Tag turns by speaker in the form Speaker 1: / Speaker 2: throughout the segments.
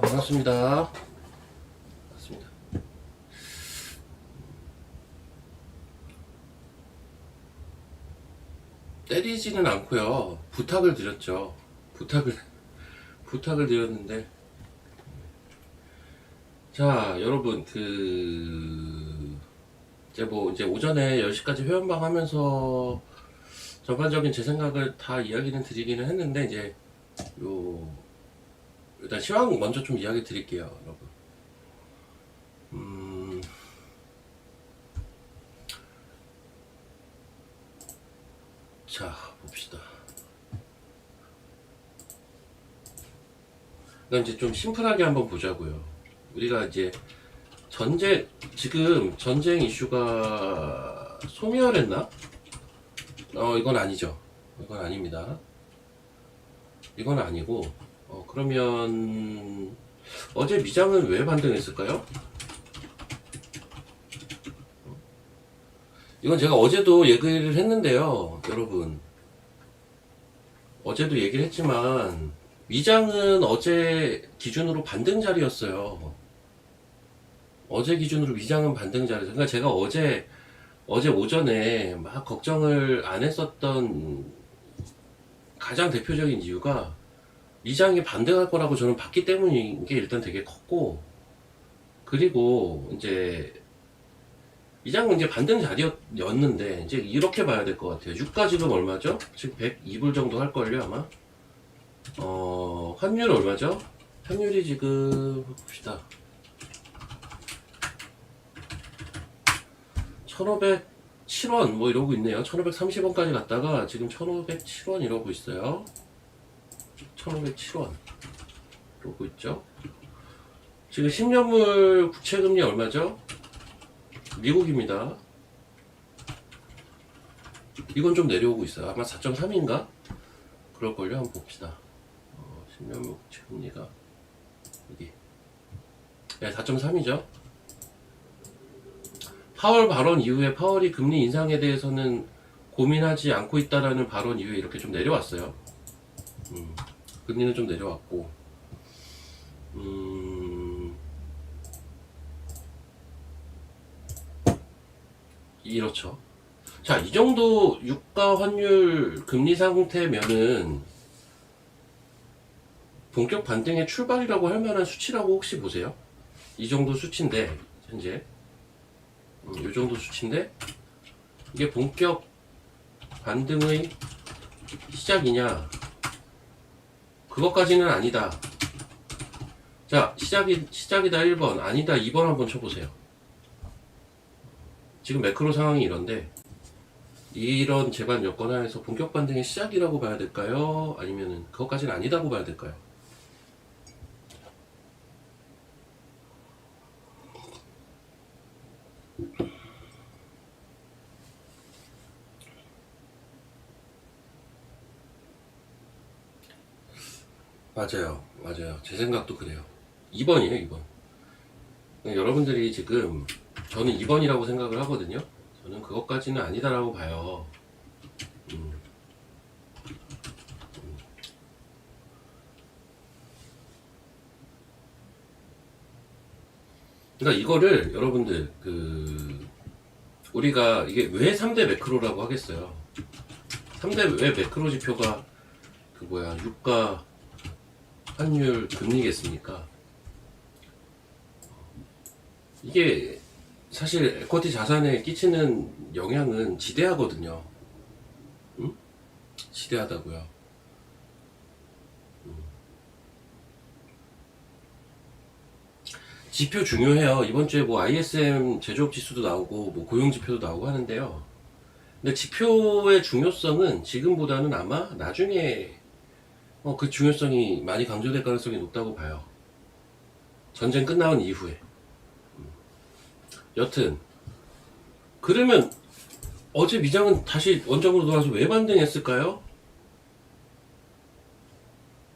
Speaker 1: 반갑습니다. 반갑습니다. 때리지는 않고요. 부탁을 드렸죠. 부탁을 드렸는데, 자, 여러분, 이제 오전에 10시까지 회원방 하면서 전반적인 제 생각을 다 이야기는 드리기는 했는데, 이제, 일단 시황 먼저 좀 이야기 드릴게요, 여러분. 자, 봅시다. 그럼 이제 좀 심플하게 한번 보자고요. 우리가 이제 지금 전쟁 이슈가 소멸했나? 이건 아니죠. 이건 아닙니다. 이건 아니고, 그러면, 어제 미장은 왜 반등했을까요? 이건 제가 어제도 얘기를 했는데요, 여러분. 어제도 얘기를 했지만, 미장은 어제 기준으로 반등 자리였어요. 어제 기준으로 미장은 반등 자리였어요. 그러니까 제가 어제 오전에 막 걱정을 안 했었던 가장 대표적인 이유가 미장이 반등할 거라고 저는 봤기 때문인 게 일단 되게 컸고, 그리고 이제 미장은 이제 반등 자리였는데 이제 이렇게 봐야 될 것 같아요. 유가 지금 얼마죠? 지금 102불 정도 할걸요 아마. 환율 얼마죠? 환율이 지금 봅시다. 1507원 뭐 이러고 있네요. 1530원까지 갔다가 지금 1507원 이러고 있어요. 1507원 이러고 있죠. 지금 10년물 국채금리 얼마죠? 미국입니다. 이건 좀 내려오고 있어요. 아마 4.3인가? 그럴걸요. 한번 봅시다. 10년물 국채금리가 여기. 네, 4.3이죠. 파월 발언 이후에 파월이 금리 인상에 대해서는 고민하지 않고 있다라는 발언 이후에 이렇게 좀 내려왔어요. 금리는 좀 내려왔고, 이렇죠. 자, 이 정도 유가 환율 금리 상태면은 본격 반등의 출발이라고 할 만한 수치라고 혹시 보세요? 이 정도 수치인데, 현재. 이 정도 수치인데, 이게 본격 반등의 시작이냐? 그것까지는 아니다. 자, 시작이다 1번, 아니다 2번 한번 쳐보세요. 지금 매크로 상황이 이런데, 이런 재반 여건 하에서 본격 반등의 시작이라고 봐야 될까요? 아니면은 그것까지는 아니다고 봐야 될까요? 맞아요. 제 생각도 그래요. 2번이에요, 2번. 여러분들이 지금, 저는 2번이라고 생각을 하거든요. 저는 그것까지는 아니다라고 봐요. 그러니까 이거를 여러분들, 우리가 이게 왜 3대 매크로라고 하겠어요? 3대 왜 매크로 지표가 유가, 환율, 금리겠습니까? 이게 사실 에쿼티 자산에 끼치는 영향은 지대하거든요. 지대하다고요. 지표 중요해요. 이번 주에 뭐 ISM 제조업 지수도 나오고 뭐 고용 지표도 나오고 하는데요. 근데 지표의 중요성은 지금보다는 아마 나중에 그 중요성이 많이 강조될 가능성이 높다고 봐요. 전쟁 끝나온 이후에. 여튼 그러면 어제 미장은 다시 원점으로 돌아와서 왜 반등했을까요?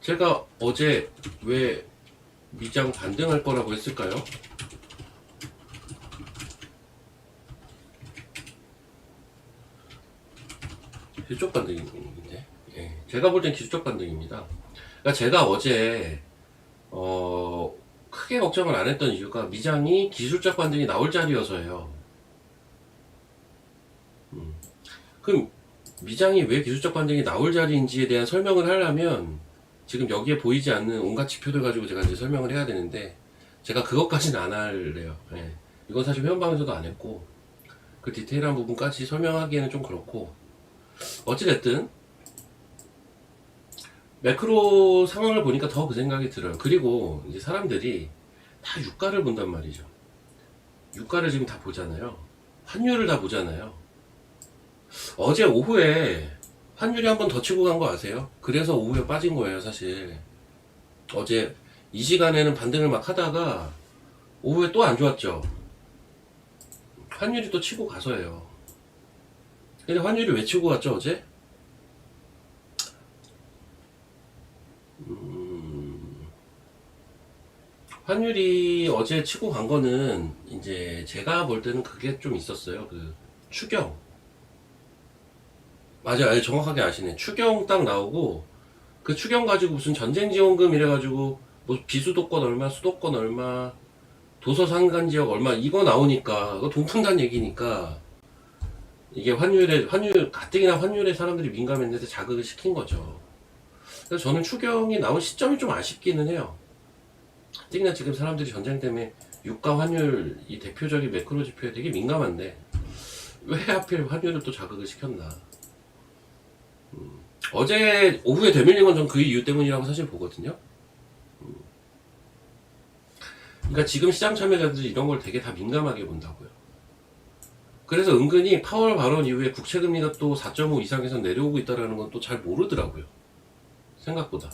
Speaker 1: 제가 어제 왜 미장 반등할 거라고 했을까요? 기술적 반등인데, 제가 볼 땐 기술적 반등입니다. 그러니까 제가 어제 크게 걱정을 안 했던 이유가 미장이 기술적 반등이 나올 자리여서예요. 그럼 미장이 왜 기술적 반등이 나올 자리인지에 대한 설명을 하려면 지금 여기에 보이지 않는 온갖 지표들 가지고 제가 이제 설명을 해야 되는데 제가 그것까지는 안 할래요. 예. 이건 사실 회원방에서도 안 했고 그 디테일한 부분까지 설명하기에는 좀 그렇고 어찌됐든 매크로 상황을 보니까 더 그 생각이 들어요. 그리고 이제 사람들이 다 유가를 본단 말이죠. 유가를 지금 다 보잖아요. 환율을 다 보잖아요. 어제 오후에 환율이 한 번 더 치고 간 거 아세요? 그래서 오후에 빠진 거예요, 사실. 어제 이 시간에는 반등을 막 하다가 오후에 또 안 좋았죠. 환율이 또 치고 가서예요. 근데 환율이 왜 치고 갔죠, 어제? 환율이 어제 치고 간 거는 이제 제가 볼 때는 그게 좀 있었어요. 그 추경. 맞아요. 정확하게 아시네. 추경 딱 나오고 그 추경 가지고 무슨 전쟁 지원금 이래가지고 뭐 비수도권 얼마, 수도권 얼마, 도서 산간 지역 얼마 이거 나오니까 이거 돈 푼다는 얘기니까 이게 환율 가뜩이나 환율에 사람들이 민감했는데 자극을 시킨 거죠. 그래서 저는 추경이 나온 시점이 좀 아쉽기는 해요. 가뜩이나 지금 사람들이 전쟁 때문에 유가 환율 이 대표적인 매크로 지표에 되게 민감한데 왜 하필 환율을 또 자극을 시켰나. 어제 오후에 되밀린 건 전 그 이유 때문이라고 사실 보거든요. 그러니까 지금 시장 참여자들이 이런 걸 되게 다 민감하게 본다고요. 그래서 은근히 파월 발언 이후에 국채금리가 또 4.5 이상에서 내려오고 있다는 건 또 잘 모르더라고요. 생각보다.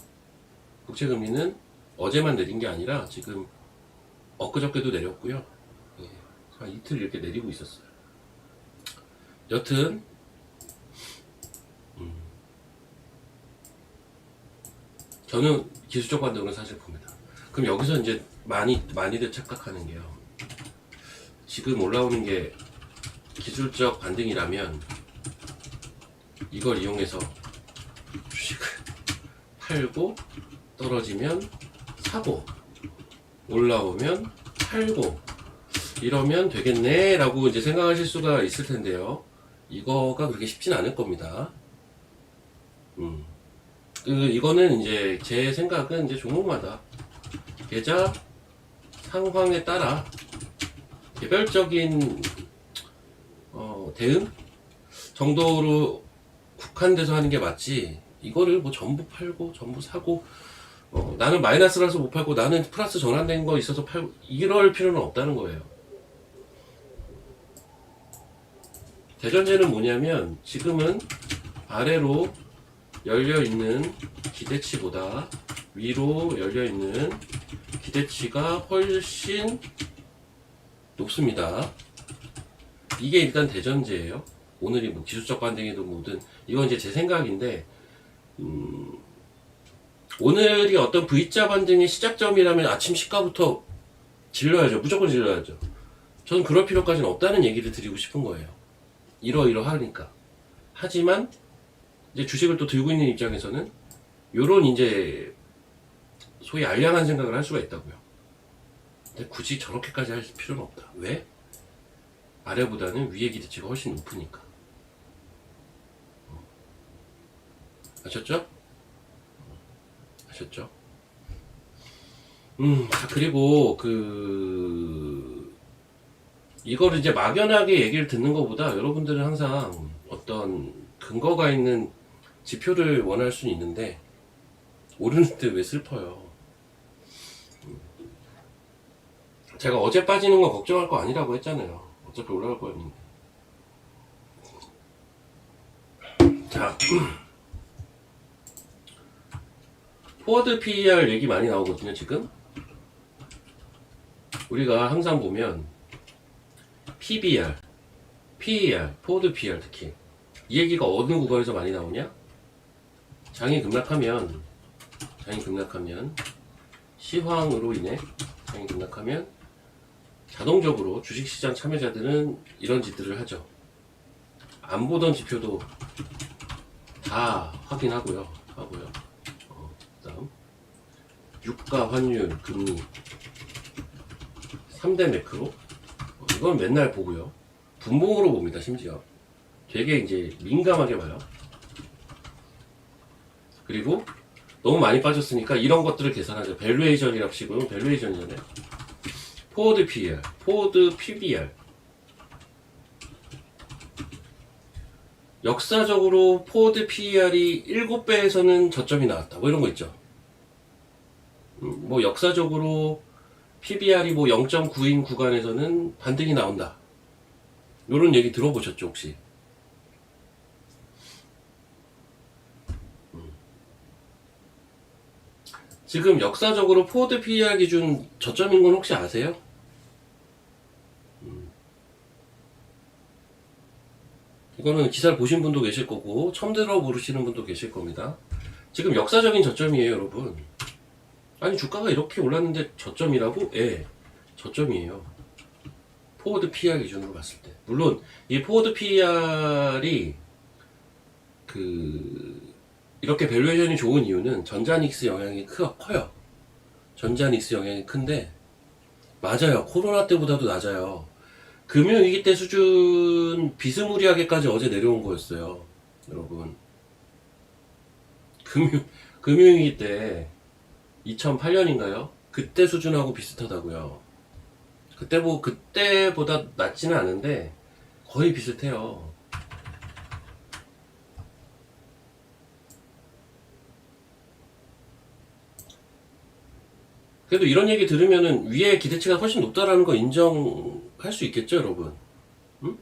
Speaker 1: 국채금리는 어제만 내린 게 아니라 지금 엊그저께도 내렸고요. 예, 한 이틀 이렇게 내리고 있었어요. 여튼 저는 기술적 반등을 사실 봅니다. 그럼 여기서 이제 많이들 착각하는 게요. 지금 올라오는 게 기술적 반등이라면 이걸 이용해서 주식을 팔고 떨어지면 사고 올라오면 팔고 이러면 되겠네 라고 이제 생각하실 수가 있을 텐데요. 이거가 그렇게 쉽진 않을 겁니다. 이거는 이제 제 생각은 이제 종목마다 계좌 상황에 따라 개별적인 대응 정도로 국한돼서 하는 게 맞지 이거를 뭐 전부 팔고 전부 사고 나는 마이너스라서 못 팔고 나는 플러스 전환된 거 있어서 팔고 이럴 필요는 없다는 거예요. 대전제는 뭐냐면 지금은 아래로 열려있는 기대치보다 위로 열려있는 기대치가 훨씬 높습니다. 이게 일단 대전제예요. 오늘이 뭐 기술적 반등이든 뭐든 이건 이제 제 생각인데 오늘이 어떤 V자 반등의 시작점이라면 아침 시가부터 질러야죠. 무조건 질러야죠. 저는 그럴 필요까지는 없다는 얘기를 드리고 싶은 거예요. 이러이러하니까. 하지만 이제 주식을 또 들고 있는 입장에서는 요런 이제 소위 알량한 생각을 할 수가 있다고요. 근데 굳이 저렇게까지 할 필요는 없다. 왜? 아래보다는 위의 기대치가 훨씬 높으니까. 아셨죠? 아셨죠? 그리고 이거를 이제 막연하게 얘기를 듣는 것보다 여러분들은 항상 어떤 근거가 있는 지표를 원할 수는 있는데 오르는데 왜 슬퍼요? 제가 어제 빠지는 거 걱정할 거 아니라고 했잖아요. 어차피 올라갈 거였는데. 자, 포워드 PER 얘기 많이 나오거든요, 지금. 우리가 항상 보면 PBR, PER, 포워드 PER 특히 이 얘기가 어느 구간에서 많이 나오냐? 장이 급락하면 시황으로 인해 장이 급락하면 자동적으로 주식시장 참여자들은 이런 짓들을 하죠. 안 보던 지표도 다 확인하고요. 그다음 유가, 환율, 금리 3대 매크로. 이건 맨날 보고요. 분봉으로 봅니다. 심지어 되게 이제 민감하게 봐요. 그리고 너무 많이 빠졌으니까 이런 것들을 계산하죠. 밸류에이션이라고 치고요. 밸류에이션이잖아요. 포워드 PER, 포워드 PBR. 역사적으로 포워드 PER이 7배에서는 저점이 나왔다. 뭐 이런 거 있죠. 뭐 역사적으로 PBR이 뭐 0.9인 구간에서는 반등이 나온다. 요런 얘기 들어보셨죠, 혹시? 지금 역사적으로 포워드 PER 기준 저점인 건 혹시 아세요? 이거는 기사를 보신 분도 계실 거고 처음 들어보시는 분도 계실 겁니다. 지금 역사적인 저점이에요, 여러분. 아니 주가가 이렇게 올랐는데 저점이라고? 예, 저점이에요. 포워드 PER 기준으로 봤을 때. 물론 이 포워드 PER이 이렇게 밸류에이션이 좋은 이유는 전자닉스 영향이 커요. 전자닉스 영향이 큰데 맞아요. 코로나 때보다도 낮아요. 금융위기 때 수준 비스무리하게까지 어제 내려온 거였어요, 여러분. 금융위기 때 2008년인가요? 그때 수준하고 비슷하다고요. 그때보다 낮지는 않은데 거의 비슷해요. 그래도 이런 얘기 들으면은 위에 기대치가 훨씬 높다라는 거 인정할 수 있겠죠, 여러분? 응?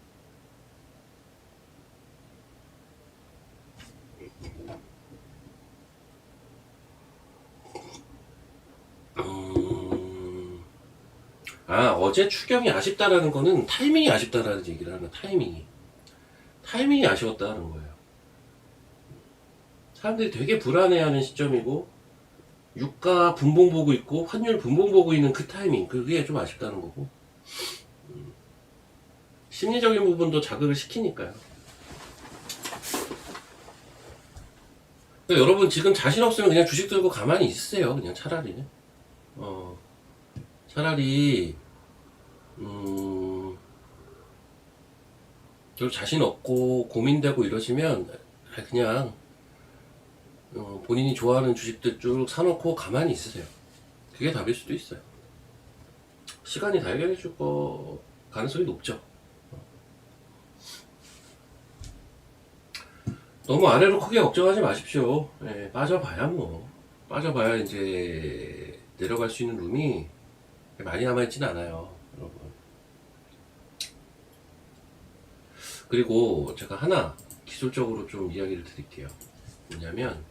Speaker 1: 어제 추경이 아쉽다라는 거는 타이밍이 아쉽다라는 얘기를 하는 거예요. 타이밍이 아쉬웠다는 거예요. 사람들이 되게 불안해하는 시점이고 유가 분봉 보고 있고 환율 분봉 보고 있는 그 타이밍, 그게 좀 아쉽다는 거고, 심리적인 부분도 자극을 시키니까요. 그러니까 여러분 지금 자신 없으면 그냥 주식 들고 가만히 있으세요. 그냥 차라리 별 자신 없고 고민되고 이러시면 그냥 본인이 좋아하는 주식들 쭉 사놓고 가만히 있으세요. 그게 답일 수도 있어요. 시간이 다 해결해 줄 거 가능성이 높죠. 너무 아래로 크게 걱정하지 마십시오. 예, 빠져봐야 이제 내려갈 수 있는 룸이 많이 남아있진 않아요, 여러분. 그리고 제가 하나 기술적으로 좀 이야기를 드릴게요. 뭐냐면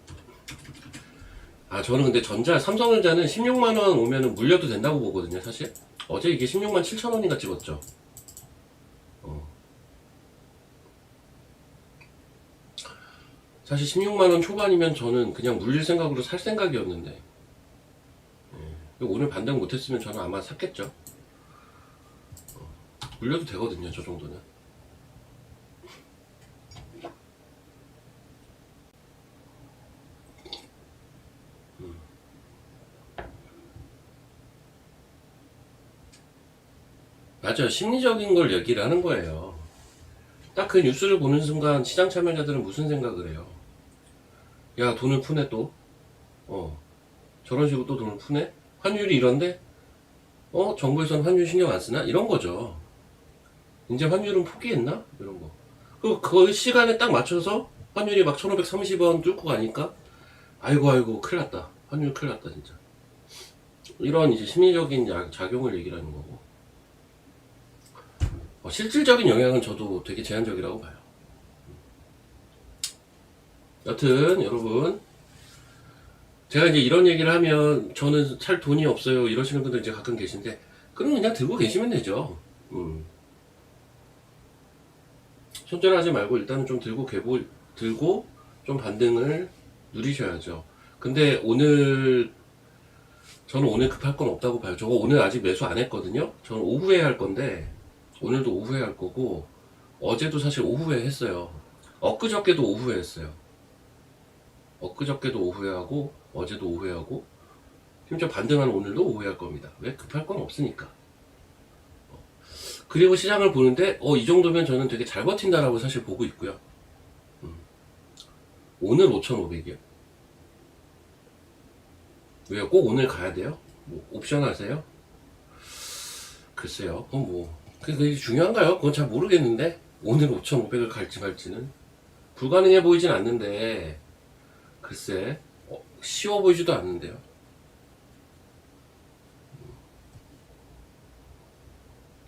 Speaker 1: 저는 근데 삼성전자는 16만원 오면은 물려도 된다고 보거든요, 사실. 어제 이게 16만 7천원인가 찍었죠. 사실 16만원 초반이면 저는 그냥 물릴 생각으로 살 생각이었는데, 오늘 반등 못했으면 저는 아마 샀겠죠. 물려도 되거든요, 저 정도는. 맞아요. 심리적인 걸 얘기를 하는 거예요. 딱 그 뉴스를 보는 순간 시장 참여자들은 무슨 생각을 해요? 야, 돈을 푸네 또. 저런 식으로 또 돈을 푸네? 환율이 이런데? 정부에서는 환율 신경 안 쓰나? 이런 거죠. 이제 환율은 포기했나? 이런 거. 그 시간에 딱 맞춰서 환율이 막 1530원 뚫고 가니까 아이고 큰일 났다. 환율 큰일 났다 진짜. 이런 이제 심리적인 작용을 얘기를 하는 거고. 실질적인 영향은 저도 되게 제한적이라고 봐요. 여튼 여러분, 제가 이제 이런 얘기를 하면 저는 살 돈이 없어요 이러시는 분들 이제 가끔 계신데, 그럼 그냥 들고 계시면 되죠. 손절하지 말고 일단은 좀 들고 좀 반등을 누리셔야죠. 근데 저는 오늘 급할 건 없다고 봐요. 저거 오늘 아직 매수 안 했거든요. 저는 오후에 할 건데, 오늘도 오후에 할 거고, 어제도 사실 오후에 했어요. 엊그저께도 오후에 했어요. 엊그저께도 오후에 하고, 어제도 오후에 하고, 심지어 반등한 오늘도 오후에 할 겁니다. 왜? 급할 건 없으니까. 그리고 시장을 보는데 이 정도면 저는 되게 잘 버틴다라고 사실 보고 있고요. 오늘 5,500이요. 왜요? 꼭 오늘 가야 돼요? 뭐 옵션 하세요? 글쎄요. 그건 뭐 그게 중요한가요? 그건 잘 모르겠는데 오늘 5,500을 갈지 말지는 불가능해 보이진 않는데 글쎄 쉬워 보이지도 않는데요.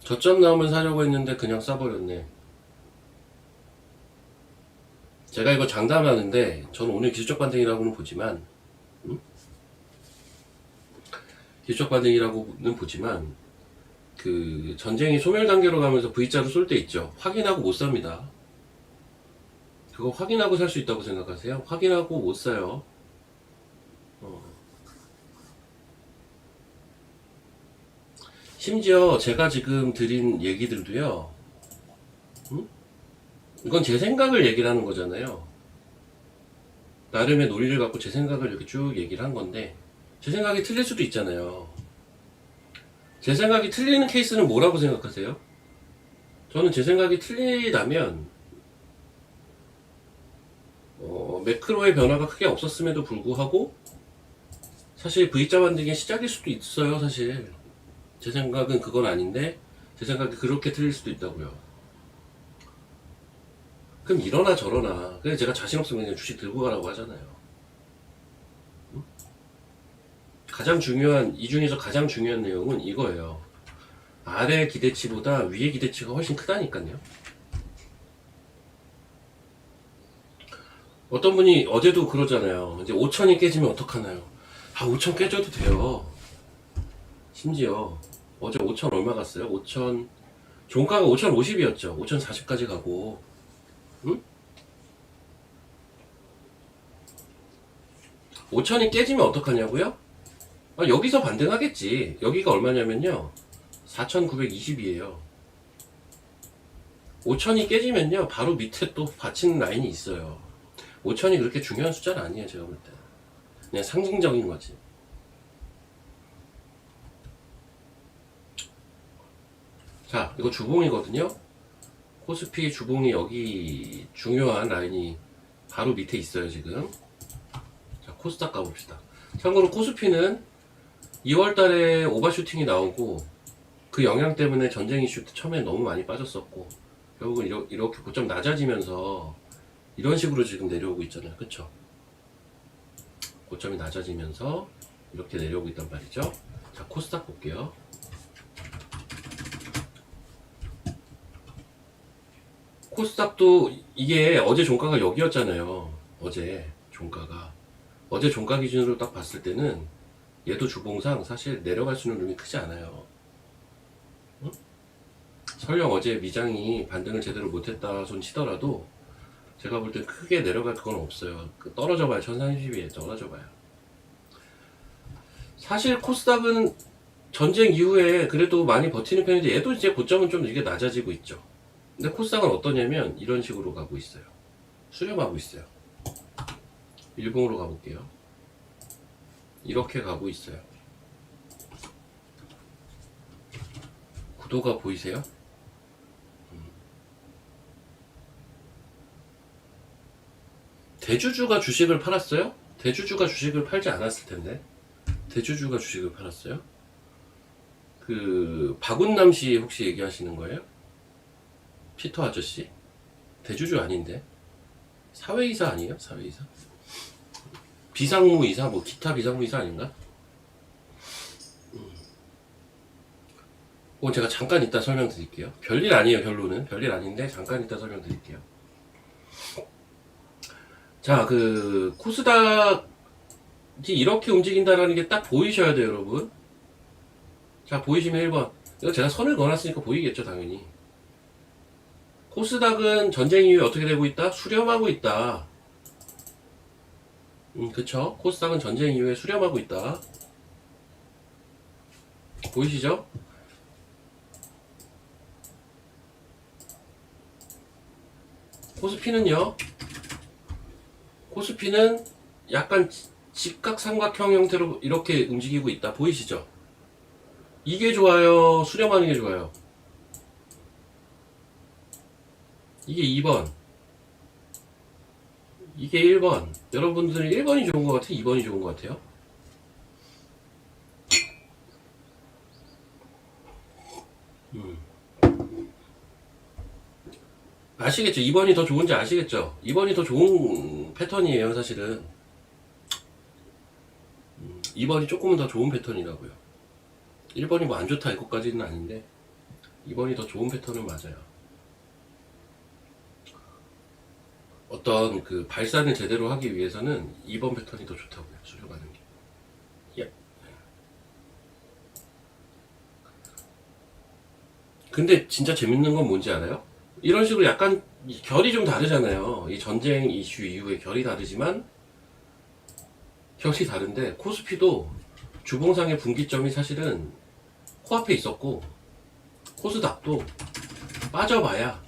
Speaker 1: 저점 나오면 사려고 했는데 그냥 싸버렸네. 제가 이거 장담하는데 저는 오늘 기술적 반등이라고는 보지만 기술적 반등이라고는 보지만 그 전쟁이 소멸 단계로 가면서 V자로 쏠 때 있죠. 확인하고 못 삽니다. 그거 확인하고 살 수 있다고 생각하세요? 확인하고 못 사요. 심지어 제가 지금 드린 얘기들도요. 이건 제 생각을 얘기를 하는 거잖아요. 나름의 논리를 갖고 제 생각을 이렇게 쭉 얘기를 한 건데 제 생각이 틀릴 수도 있잖아요. 제 생각이 틀리는 케이스는 뭐라고 생각하세요? 저는 제 생각이 틀리다면 매크로의 변화가 크게 없었음에도 불구하고 사실 V자 반등의 시작일 수도 있어요. 사실 제 생각은 그건 아닌데 제 생각이 그렇게 틀릴 수도 있다고요. 그럼 이러나 저러나 그래서 제가 자신 없으면 그냥 주식 들고 가라고 하잖아요. 가장 중요한 이 중에서 가장 중요한 내용은 이거예요. 아래 기대치보다 위의 기대치가 훨씬 크다니까요. 어떤 분이 어제도 그러잖아요. 이제 5천이 깨지면 어떡하나요? 5천 깨져도 돼요. 심지어 어제 5천 얼마 갔어요? 5천 종가가 5,050이었죠. 5,040까지 가고 5천이 깨지면 어떡하냐고요? 여기서 반등하겠지. 여기가 얼마냐면요 4,920이에요. 5천이 깨지면요 바로 밑에 또 받치는 라인이 있어요. 5천이 그렇게 중요한 숫자는 아니에요. 제가 볼 때 그냥 상징적인 거지. 자, 이거 주봉이거든요. 코스피 주봉이 여기 중요한 라인이 바로 밑에 있어요. 지금 자, 코스닥 가봅시다. 참고로 코스피는 2월달에 오버슈팅이 나오고 그 영향 때문에 전쟁 이슈 처음에 너무 많이 빠졌었고 결국은 이렇게 고점 낮아지면서 이런 식으로 지금 내려오고 있잖아요. 그쵸? 고점이 낮아지면서 이렇게 내려오고 있단 말이죠. 자, 코스닥 볼게요. 코스닥도 이게 어제 종가가 여기였잖아요. 어제 종가 기준으로 딱 봤을 때는 얘도 주봉상 사실 내려갈 수 있는 룸이 크지 않아요. 응? 설령 어제 미장이 반등을 제대로 못했다 손 치더라도 제가 볼 때 크게 내려갈 그건 없어요. 떨어져 봐요. 1032에 떨어져 봐요. 사실 코스닥은 전쟁 이후에 그래도 많이 버티는 편인데 얘도 이제 고점은 좀 이게 낮아지고 있죠. 근데 코스닥은 어떠냐면 이런 식으로 가고 있어요. 수렴하고 있어요. 일봉으로 가볼게요. 이렇게 가고 있어요. 구도가 보이세요? 대주주가 주식을 팔았어요? 대주주가 주식을 팔지 않았을 텐데. 대주주가 주식을 팔았어요? 그 박운남 씨 혹시 얘기하시는 거예요? 피터 아저씨? 대주주 아닌데? 사회이사 아니에요? 사회이사? 비상무이사? 뭐 기타 비상무이사 아닌가? 그건 제가 잠깐 이따 설명드릴게요. 별일 아니에요. 결론은 별일 아닌데 잠깐 이따 설명드릴게요. 자, 그 코스닥이 이렇게 움직인다라는 게 딱 보이셔야 돼요, 여러분. 자, 보이시면 1번. 이거 제가 선을 그어놨으니까 보이겠죠, 당연히. 코스닥은 전쟁 이후에 어떻게 되고 있다? 수렴하고 있다. 그쵸? 코스닥은 전쟁 이후에 수렴하고 있다. 보이시죠? 코스피는요? 코스피는 약간 직각삼각형 형태로 이렇게 움직이고 있다. 보이시죠? 이게 좋아요? 수렴하는 게 좋아요? 이게 2번, 이게 1번. 여러분들은 1번이 좋은 것 같아요? 2번이 좋은 것 같아요? 아시겠죠? 2번이 더 좋은지 아시겠죠? 2번이 더 좋은 패턴이에요, 사실은. 2번이 조금은 더 좋은 패턴이라고요. 1번이 뭐 안 좋다 이것까지는 아닌데 2번이 더 좋은 패턴은 맞아요. 어떤 그 발산을 제대로 하기 위해서는 2번 패턴이 더 좋다고요. 수렴하는 게. 예. 근데 진짜 재밌는 건 뭔지 알아요? 이런 식으로 약간 결이 좀 다르잖아요. 이 전쟁 이슈 이후에 결이 다르지만 결이 다른데 코스피도 주봉상의 분기점이 사실은 코앞에 있었고 코스닥도 빠져봐야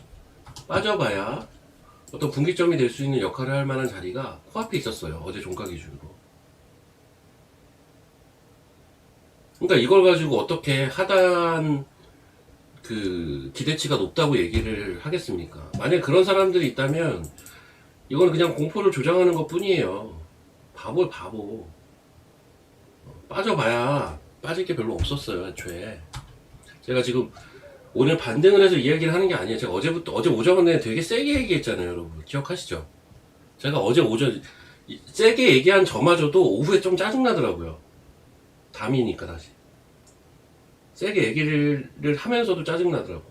Speaker 1: 어떤 분기점이 될 수 있는 역할을 할 만한 자리가 코앞에 있었어요. 어제 종가 기준으로. 그러니까 이걸 가지고 어떻게 하단 그 기대치가 높다고 얘기를 하겠습니까? 만약에 그런 사람들이 있다면 이건 그냥 공포를 조장하는 것 뿐이에요. 바보. 빠져봐야 빠질 게 별로 없었어요, 애초에. 제가 지금 오늘 반등을 해서 이야기를 하는 게 아니에요. 제가 어제 오전에 되게 세게 얘기했잖아요, 여러분. 기억하시죠? 제가 어제 오전, 세게 얘기한 저마저도 오후에 좀 짜증나더라고요. 담이니까 다시. 세게 얘기를 하면서도 짜증나더라고.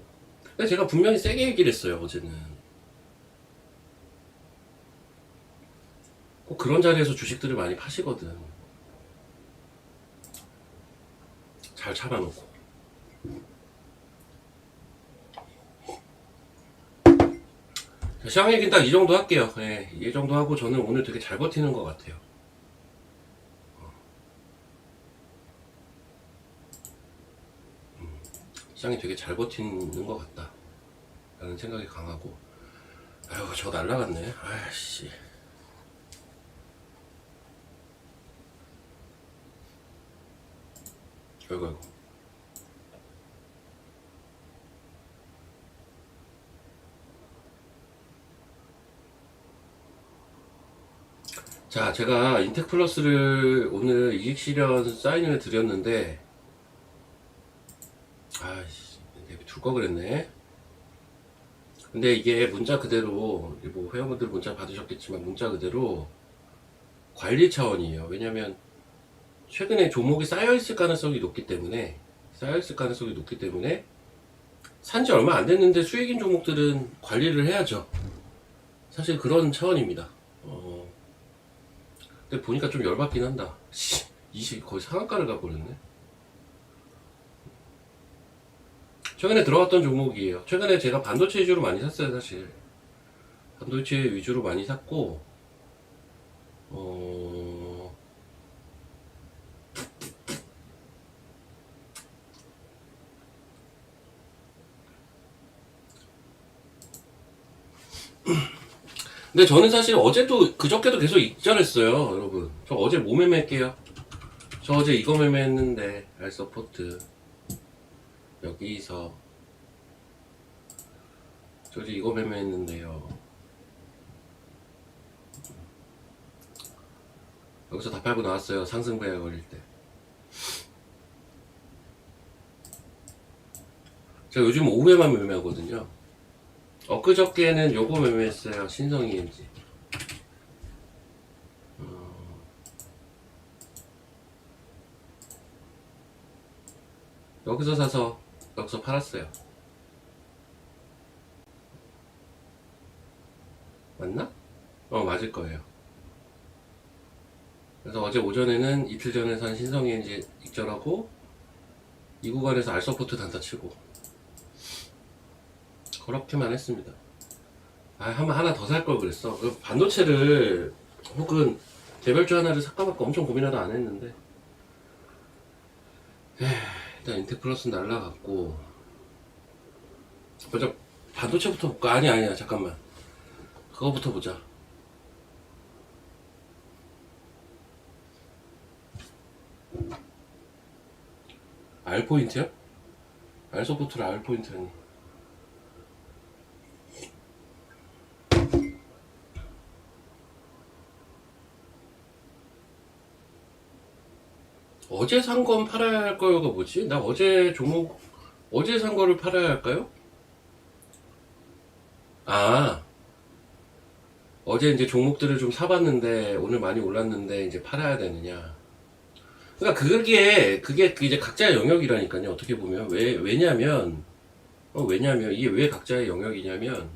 Speaker 1: 근데 제가 분명히 세게 얘기를 했어요, 어제는. 꼭 그런 자리에서 주식들을 많이 파시거든. 잘 참아놓고. 시장 얘기는 딱 이 정도 할게요. 예, 이 정도 하고 저는 오늘 되게 잘 버티는 것 같아요. 시장이 되게 잘 버티는 것 같다. 라는 생각이 강하고. 아유, 저 날라갔네. 아이씨. 아이고. 자, 제가 인텍플러스를 오늘 이익 실현 사인을 드렸는데, 아이씨, 둘 거 그랬네. 근데 이게 문자 그대로, 뭐 회원분들 문자 받으셨겠지만 문자 그대로 관리 차원이에요. 왜냐면 최근에 종목이 쌓여있을 가능성이 높기 때문에, 산지 얼마 안 됐는데 수익인 종목들은 관리를 해야죠. 사실 그런 차원입니다. 근데 보니까 좀 열받긴 한다. 이시 거의 상한가를 가버렸네. 최근에 들어갔던 종목이에요. 최근에 제가 반도체 위주로 많이 샀어요, 사실. 반도체 위주로 많이 샀고, 근데 저는 사실 어제도 그저께도 계속 익절했어요, 여러분. 저 어제 뭐 매매할게요? 저 어제 이거 매매했는데 알서포트 여기서 저 어제 이거 매매했는데요. 여기서 다 팔고 나왔어요. 상승배가 걸릴 때. 제가 요즘 오후에만 매매하거든요. 엊그저께는 요거 매매했어요. 신성이인지. 여기서 사서 여기서 팔았어요. 맞나? 맞을 거예요. 그래서 어제 오전에는 이틀 전에 산 신성이인지 익절하고 이 구간에서 알서포트 단타 치고 그렇게만 했습니다. 하나 더 살 걸 그랬어. 그 반도체를 혹은 개별주 하나를 살까 말까 엄청 고민하다 안 했는데 일단 인텍플러스 날라갔고 먼저 반도체부터 볼까? 아니야 잠깐만 그거부터 보자. R포인트요? R서포트를 R포인트라니. 어제 산 건 팔아야 할 거가 뭐지? 나 어제 종목, 어제 산 거를 팔아야 할까요? 아, 어제 이제 종목들을 좀 사봤는데, 오늘 많이 올랐는데, 이제 팔아야 되느냐. 그러니까 그게 이제 각자의 영역이라니까요. 어떻게 보면. 왜냐면, 이게 왜 각자의 영역이냐면,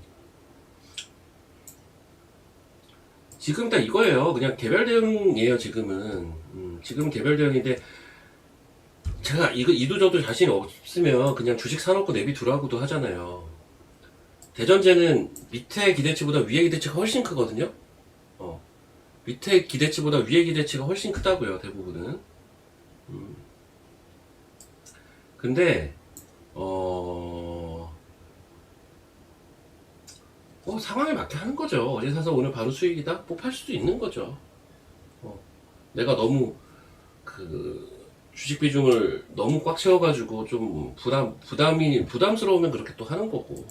Speaker 1: 지금 다 이거예요. 그냥 개별 대응이에요, 지금은. 지금은 개별 대응인데, 제가 이도저도 자신이 없으면 그냥 주식 사놓고 내비두라고도 하잖아요. 대전제는 밑에 기대치보다 위에 기대치가 훨씬 크거든요. 어, 밑에 기대치보다 위에 기대치가 훨씬 크다고요, 대부분은. 근데 어, 상황에 맞게 하는 거죠. 어제 사서 오늘 바로 수익이다? 뭐 팔 수도 있는 거죠. 어, 내가 너무 그 주식 비중을 너무 꽉 채워가지고 좀 부담스러우면 그렇게 또 하는 거고.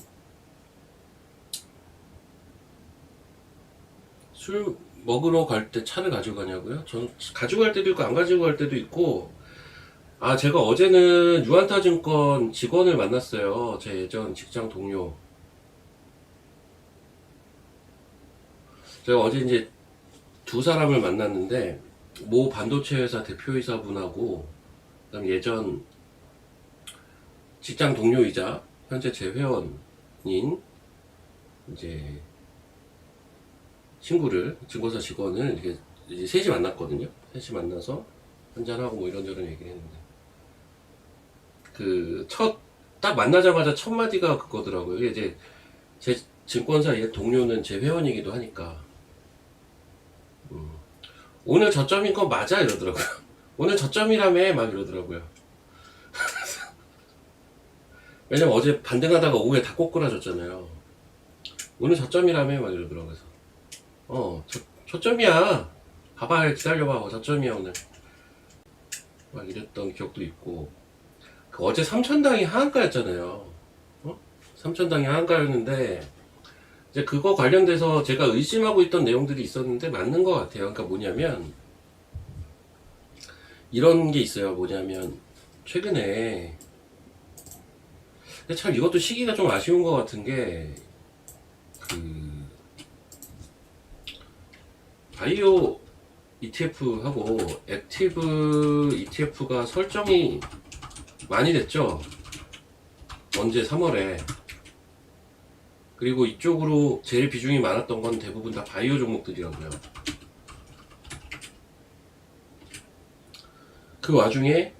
Speaker 1: 술 먹으러 갈 때 차를 가지고 가냐고요? 저는 가지고 갈 때도 있고 안 가지고 갈 때도 있고. 아, 제가 어제는 유한타증권 직원을 만났어요. 제 예전 직장 동료. 제가 어제 이제 두 사람을 만났는데, 모 반도체 회사 대표이사분하고, 그다음 예전 직장 동료이자 현재 제 회원인 이제 친구를, 증권사 직원을 이렇게 이제 셋이 만났거든요. 셋이 만나서 한잔하고 뭐 이런저런 얘기를 했는데, 딱 만나자마자 첫 마디가 그거더라고요. 이게 이제 제 증권사 동료는 제 회원이기도 하니까, 오늘 저점인 거 맞아? 이러더라고요. 오늘 저점이라며? 막 이러더라고요. 왜냐면 어제 반등하다가 오후에 다 꼬꾸라졌잖아요. 오늘 저점이라며? 막 이러더라고요. 그래서, 저점이야. 봐봐, 기다려봐. 저점이야, 오늘. 막 이랬던 기억도 있고. 어제 삼천당이 하한가였잖아요. 삼천당이 하한가였는데, 이제 그거 관련돼서 제가 의심하고 있던 내용들이 있었는데 맞는 것 같아요. 그러니까 뭐냐면, 이런 게 있어요. 뭐냐면, 최근에, 근데 참 이것도 시기가 좀 아쉬운 것 같은 게, 그, 바이오 ETF하고 액티브 ETF가 설정이 많이 됐죠. 언제 3월에. 그리고 이쪽으로 제일 비중이 많았던 건 대부분 다 바이오 종목들이라고요. 그 와중에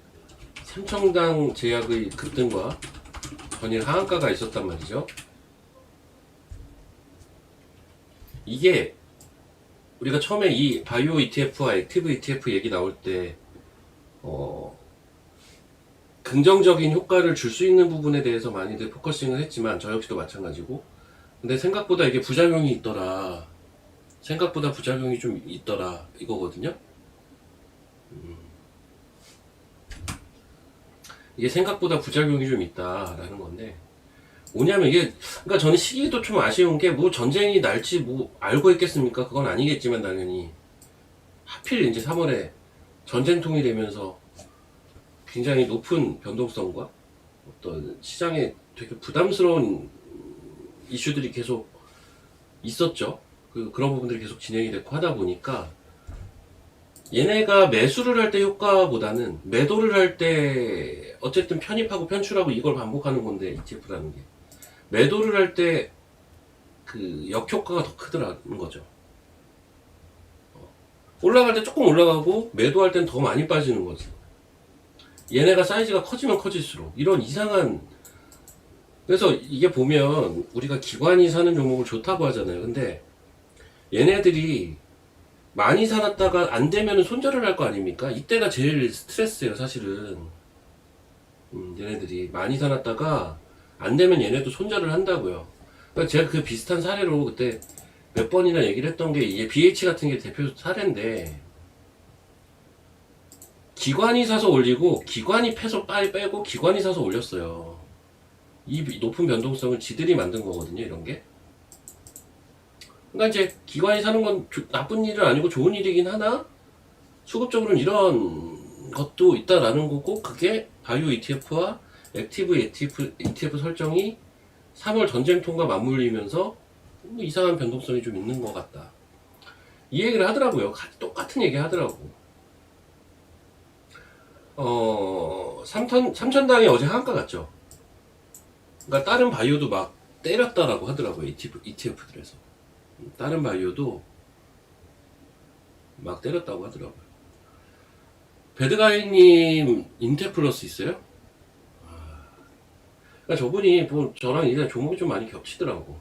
Speaker 1: 삼청당 제약의 급등과 전일 하한가가 있었단 말이죠. 이게 우리가 처음에 이 바이오 ETF와 액티브 ETF 얘기 나올 때 긍정적인 효과를 줄 수 있는 부분에 대해서 많이들 포커싱을 했지만 저 역시도 마찬가지고, 근데 생각보다 이게 부작용이 있더라. 생각보다 부작용이 좀 있더라. 이거거든요. 이게 생각보다 부작용이 좀 있다라는 건데, 뭐냐면 이게, 그러니까 저는 시기도 좀 아쉬운 게, 뭐 전쟁이 날지 뭐 알고 있겠습니까? 그건 아니겠지만 당연히 하필 이제 3월에 전쟁통이 되면서 굉장히 높은 변동성과 어떤 시장에 되게 부담스러운 이슈들이 계속 있었죠. 그런 부분들이 계속 진행이 됐고 하다 보니까, 얘네가 매수를 할 때 효과보다는 매도를 할 때 어쨌든 편입하고 편출하고 이걸 반복하는 건데, ETF라는 게 매도를 할 때 그 역효과가 더 크더라는 거죠. 올라갈 때 조금 올라가고 매도할 땐 더 많이 빠지는 거지. 얘네가 사이즈가 커지면 커질수록 이런 이상한. 그래서 이게 보면 우리가 기관이 사는 종목을 좋다고 하잖아요. 근데 얘네들이 많이 사놨다가 안 되면 손절을 할 거 아닙니까? 이때가 제일 스트레스예요, 사실은. 얘네들이 많이 사놨다가 안 되면 얘네도 손절을 한다고요. 그러니까 제가 그 비슷한 사례로 그때 몇 번이나 얘기를 했던 게, 이게 BH 같은 게 대표 사례인데, 기관이 사서 올리고 기관이 패서 빼고 기관이 사서 올렸어요. 이 높은 변동성을 지들이 만든 거거든요, 이런 게. 그러니까 이제 기관이 사는 건 나쁜 일은 아니고 좋은 일이긴 하나, 수급적으로는 이런 것도 있다라는 거고, 그게 바이오 ETF와 액티브 ETF 설정이 3월 전쟁통과 맞물리면서 뭐 이상한 변동성이 좀 있는 것 같다. 이 얘기를 하더라고요. 똑같은 얘기 하더라고. 삼천당이 어제 하한가 갔죠. 그러니까 다른 바이오도 막 때렸다라고 하더라고요. ETF들에서. 다른 바이오도 막 때렸다고 하더라고요. 배드가이님 인텔플러스 있어요? 그러니까 저분이 뭐 저랑 이제 종목이 좀 많이 겹치더라고.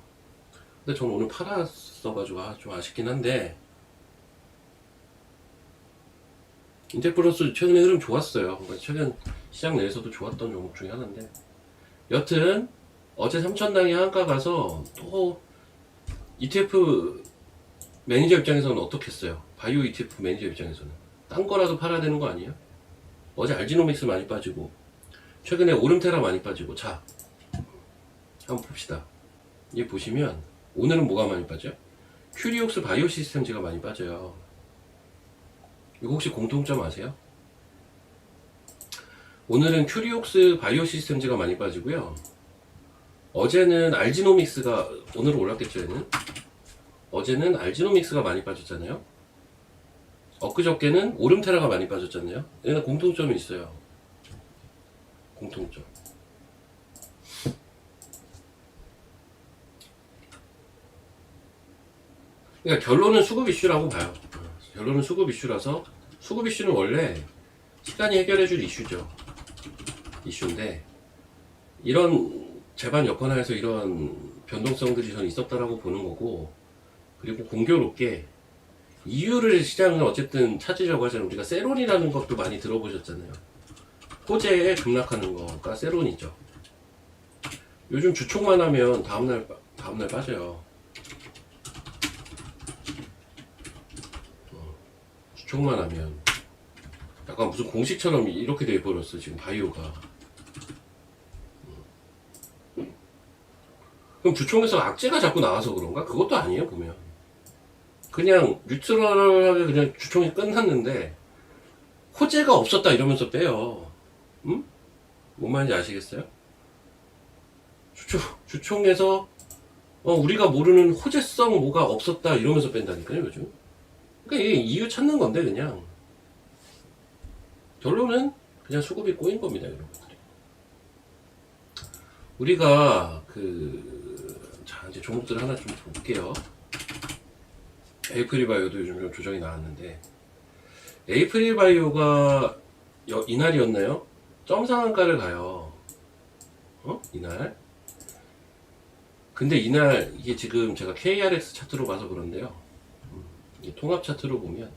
Speaker 1: 근데 저는 오늘 팔았어가지고 좀 아쉽긴 한데, 인텔플러스 최근에 흐름 좋았어요. 그러니까 최근 시장 내에서도 좋았던 종목 중에 하나인데, 여튼 어제 삼천당이 한가 가서 또 ETF 매니저 입장에서는 어떻겠어요? 바이오 ETF 매니저 입장에서는 딴 거라도 팔아야 되는 거 아니에요? 어제 알지노믹스 많이 빠지고 최근에 오름테라 많이 빠지고. 자, 한번 봅시다. 얘 보시면 오늘은 뭐가 많이 빠져요? 큐리옥스 바이오 시스템즈가 많이 빠져요. 이거 혹시 공통점 아세요? 오늘은 큐리옥스 바이오 시스템즈가 많이 빠지고요. 어제는 알지노믹스가, 오늘은 올랐겠죠. 얘는 어제는 알지노믹스가 많이 빠졌잖아요. 엊그저께는 오름테라가 많이 빠졌잖아요. 얘는 공통점이 있어요. 공통점. 그러니까 결론은 수급 이슈라고 봐요. 결론은 수급 이슈라서, 수급 이슈는 원래 시간이 해결해줄 이슈인데, 이런 재반 여건하에서 이런 변동성들이 저는 있었다라고 보는 거고, 그리고 공교롭게 이유를 시장은 어쨌든 찾으려고 하잖아요. 우리가 세론이라는 것도 많이 들어보셨잖아요. 호재에 급락하는 거가 세론이죠. 요즘 주총만 하면 다음날 빠져요. 주총만 하면 약간 무슨 공식처럼 이렇게 돼버렸어 지금 바이오가. 그럼 주총에서 악재가 자꾸 나와서 그런가? 그것도 아니에요. 보면 그냥 뉴트럴하게 그냥 주총이 끝났는데 호재가 없었다 이러면서 빼요. 응? 뭔 말인지 아시겠어요? 주총에서 우리가 모르는 호재성 뭐가 없었다 이러면서 뺀다니까요 요즘. 그러니까 이게 이유 찾는 건데, 그냥 결론은 그냥 수급이 꼬인 겁니다. 이런 것들이. 우리가 자 이제 종목들 하나 좀 볼게요. 에이프릴바이오도 요즘 좀 조정이 나왔는데, 에이프릴바이오가 이날이었나요? 점상한가를 가요. 이날. 근데 이날 이게 지금 제가 KRX 차트로 봐서 그런데요. 이 통합 차트로 보면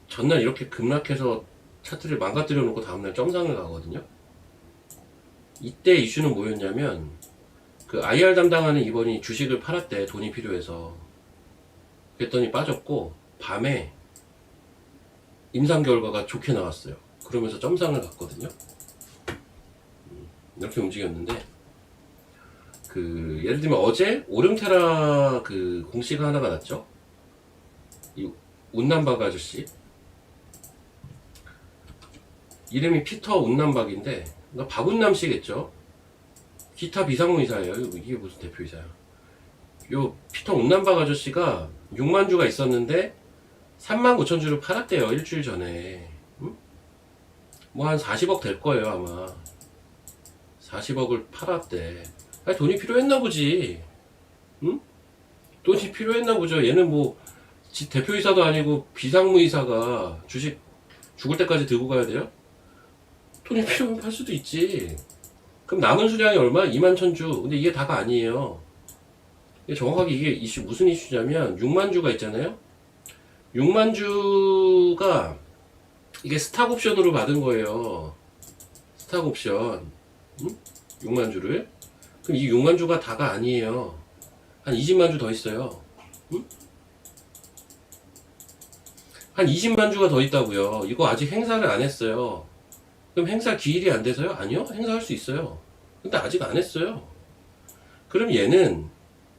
Speaker 1: 전날 이렇게 급락해서 차트를 망가뜨려 놓고 다음날 점상을 가거든요. 이때 이슈는 뭐였냐면, 그 IR 담당하는 이번이 주식을 팔았대. 돈이 필요해서. 그랬더니 빠졌고 밤에 임상 결과가 좋게 나왔어요. 그러면서 점상을 갔거든요. 이렇게 움직였는데, 예를 들면 어제 오름테라 공시가 하나가 났죠. 이 운남박 아저씨 이름이 피터 운남박인데, 그러니까 박운남 씨겠죠. 기타 비상무이사예요. 이게 무슨 대표이사야. 요 피터 운남박 아저씨가 6만 주가 있었는데 3만 9천 주를 팔았대요. 일주일 전에. 뭐 한 40억 될 거예요 아마. 40억을 팔았대. 아니, 돈이 필요했나 보지. 응? 돈이 필요했나 보죠. 얘는 뭐 대표이사도 아니고 비상무이사가 주식 죽을 때까지 들고 가야 돼요? 돈이 필요하면 팔 수도 있지. 그럼 남은 수량이 얼마? 2만 1,000주. 근데 이게 다가 아니에요. 정확하게 이게 무슨 이슈냐면 6만 주가 있잖아요. 6만 주가 이게 스탁 옵션으로 받은 거예요. 스탁 옵션. 6만 주를. 그럼 이 6만 주가 다가 아니에요. 한 20만 주 더 있어요. 한 20만 주가 더 있다고요. 이거 아직 행사를 안 했어요. 그럼 행사 기일이 안 돼서요? 아니요. 행사할 수 있어요. 근데 아직 안 했어요. 그럼 얘는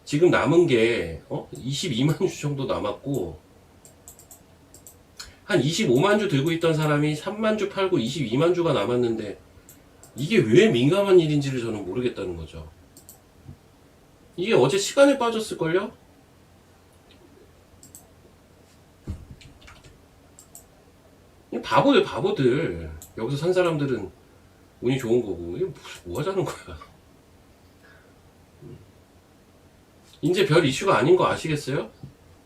Speaker 1: 지금 남은 게 22만 주 정도 남았고, 한 25만 주 들고 있던 사람이 3만 주 팔고 22만 주가 남았는데 이게 왜 민감한 일인지를 저는 모르겠다는 거죠. 이게 어제 시간에 빠졌을걸요? 바보들 바보들. 여기서 산 사람들은 운이 좋은 거고 이게 뭐 하자는 거야. 이제 별 이슈가 아닌 거 아시겠어요?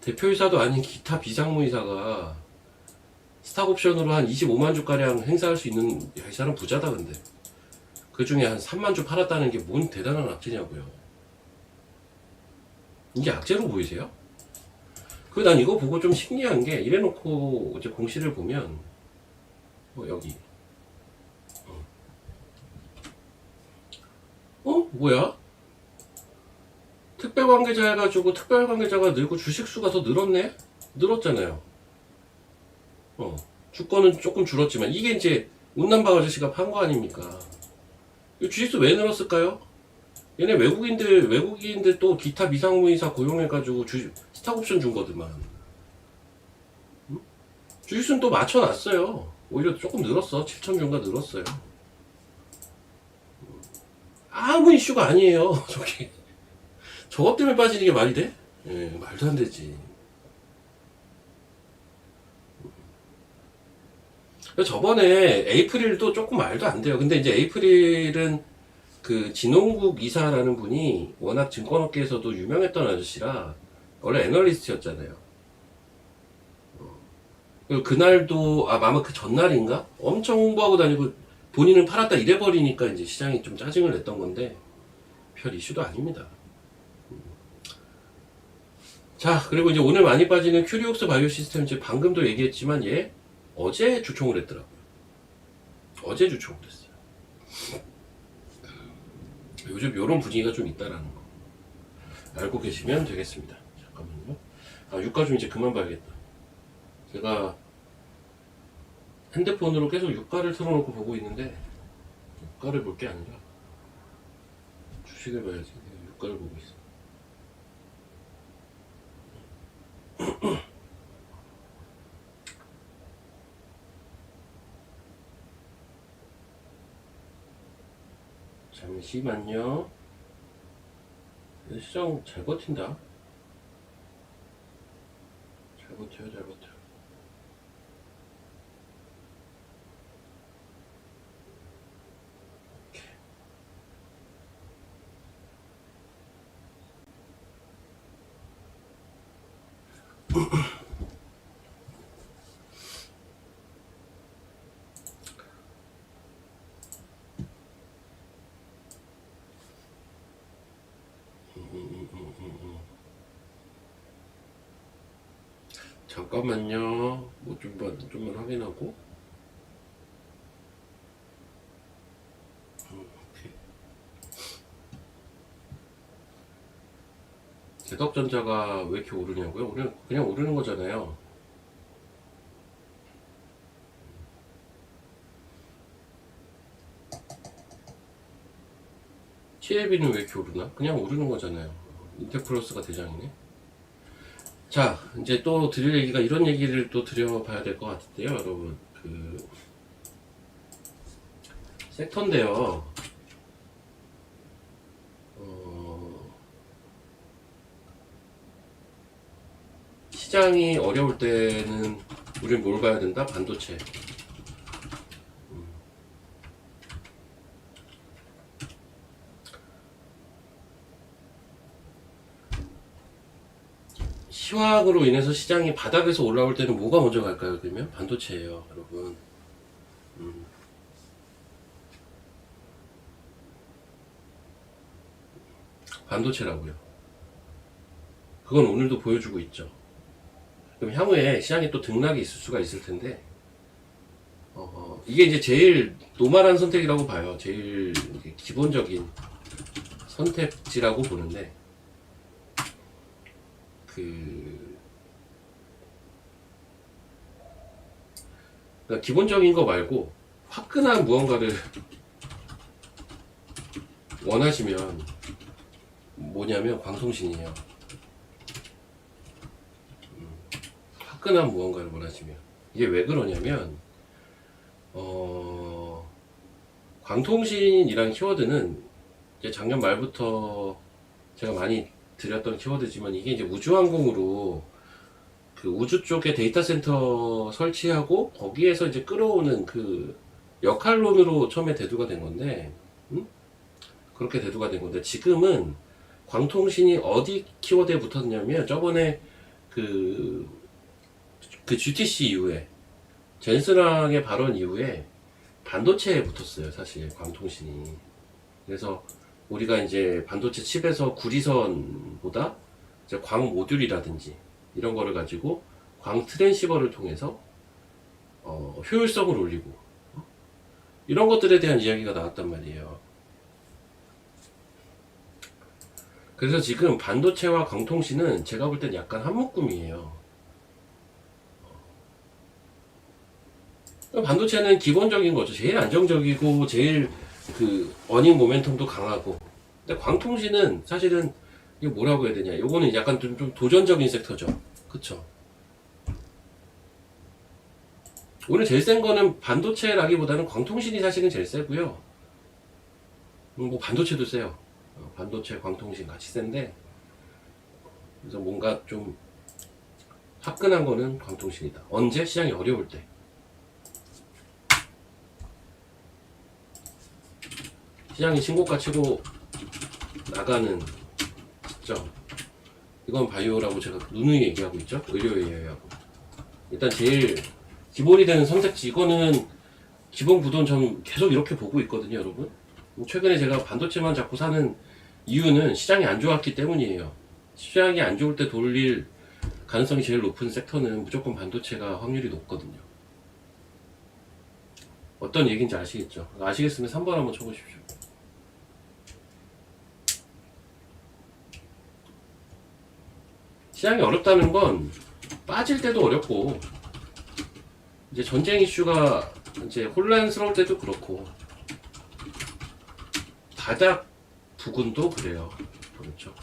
Speaker 1: 대표이사도 아닌 기타 비상무이사가 스탁옵션으로 한 25만 주가량 행사할 수 있는, 야, 이 사람 부자다. 근데 그 중에 한 3만 주 팔았다는 게 뭔 대단한 악재냐고요. 이게 악재로 보이세요? 난 이거 보고 좀 신기한 게, 이래놓고 이제 공시를 보면 여기 뭐야? 특별관계자 해가지고 특별관계자가 늘고 주식수가 더 늘었네? 늘었잖아요. 주권은 조금 줄었지만 이게 이제 운남방 아저씨가 판 거 아닙니까? 이 주식수 왜 늘었을까요? 얘네 외국인들 또 기타 비상무이사 고용해가지고 스탁옵션 준 거더만. 주식수는 또 맞춰놨어요. 오히려 조금 늘었어. 7천 주인가 늘었어요. 아무 이슈가 아니에요. 저게. 저것 때문에 빠지는 게 말이 돼? 예, 말도 안 되지. 저번에 에이프릴도 조금 말도 안 돼요. 근데 이제 에이프릴은 그 진홍국 이사라는 분이 워낙 증권업계에서도 유명했던 아저씨라 원래 애널리스트였잖아요. 그리고 그날도 아마 그 전날인가 엄청 홍보하고 다니고 본인은 팔았다 이래버리니까 이제 시장이 좀 짜증을 냈던 건데 별 이슈도 아닙니다. 자, 그리고 이제 오늘 많이 빠지는 큐리옥스 바이오 시스템, 이제 방금도 얘기했지만 얘 어제 주총을 했더라고요. 어제 주총을 했어요. 요즘 이런 분위기가 좀 있다라는 거 알고 계시면 되겠습니다. 잠깐만요. 유가 좀 이제 그만 봐야겠다. 제가 핸드폰으로 계속 유가를 틀어놓고 보고 있는데 유가를 볼 게 아니라 주식을 봐야지. 유가를 보고 있어. 잠시만요. 시장 잘 버틴다. 잘 버텨요, 잘 버텨. 잠깐만요. 뭐 좀만 확인하고. 오케이. 대덕전자가 왜 이렇게 오르냐고요? 그냥 오르는 거잖아요. TLB는 왜 이렇게 오르나? 그냥 오르는 거잖아요. 인테플러스가 대장이네. 자, 이제 또 드릴 얘기가, 이런 얘기를 또 드려봐야 될 것 같은데요, 여러분. 섹터인데요. 시장이 어려울 때는 우린 뭘 봐야 된다? 반도체. 시황으로 인해서 시장이 바닥에서 올라올 때는 뭐가 먼저 갈까요? 그러면 반도체예요, 여러분. 반도체라고요. 그건 오늘도 보여주고 있죠. 그럼 향후에 시장이 또 등락이 있을 수가 있을 텐데, 이게 이제 제일 노멀한 선택이라고 봐요. 제일 기본적인 선택지라고 보는데, 그러니까 기본적인 거 말고 화끈한 무언가를 원하시면 뭐냐면 방송신이에요. 화끈한 무언가를 원하시면 이게 왜 그러냐면 광통신이란 키워드는 이제 작년 말부터 제가 많이 드렸던 키워드지만, 이게 이제 우주항공으로 그 우주 쪽에 데이터 센터 설치하고 거기에서 이제 끌어오는 그 역할론으로 처음에 대두가 된 건데, 그렇게 대두가 된 건데, 지금은 광통신이 어디 키워드에 붙었냐면, 저번에 그 GTC 이후에, 젠스랑의 발언 이후에 반도체에 붙었어요, 사실 광통신이. 그래서 우리가 이제 반도체 칩에서 구리선보다 이제 광 모듈이라든지 이런 거를 가지고 광 트랜시버를 통해서 효율성을 올리고 이런 것들에 대한 이야기가 나왔단 말이에요. 그래서 지금 반도체와 광통신은 제가 볼 땐 약간 한묶음이에요. 반도체는 기본적인 거죠. 제일 안정적이고 제일 그 어닝 모멘텀도 강하고. 근데 광통신은 사실은 이거 뭐라고 해야 되냐, 요거는 약간 좀 도전적인 섹터죠. 그쵸? 오늘 제일 센 거는 반도체라기보다는 광통신이 사실은 제일 세고요. 뭐 반도체도 세요. 반도체, 광통신 같이 센데, 그래서 뭔가 좀 화끈한 거는 광통신이다. 언제? 시장이 어려울 때. 시장이 신고가 치고 나가는 시점, 이건 바이오라고 제가 누누이 얘기하고 있죠. 의료 얘기하고. 일단 제일 기본이 되는 선택지, 이거는 기본 구도는 저는 계속 이렇게 보고 있거든요, 여러분. 최근에 제가 반도체만 잡고 사는 이유는 시장이 안 좋았기 때문이에요. 시장이 안 좋을 때 돌릴 가능성이 제일 높은 섹터는 무조건 반도체가 확률이 높거든요. 어떤 얘기인지 아시겠죠? 아시겠으면 3번 한번 쳐보십시오. 시장이 어렵다는 건 빠질 때도 어렵고, 이제 전쟁 이슈가 이제 혼란스러울 때도 그렇고, 바닥 부근도 그래요. 그렇죠.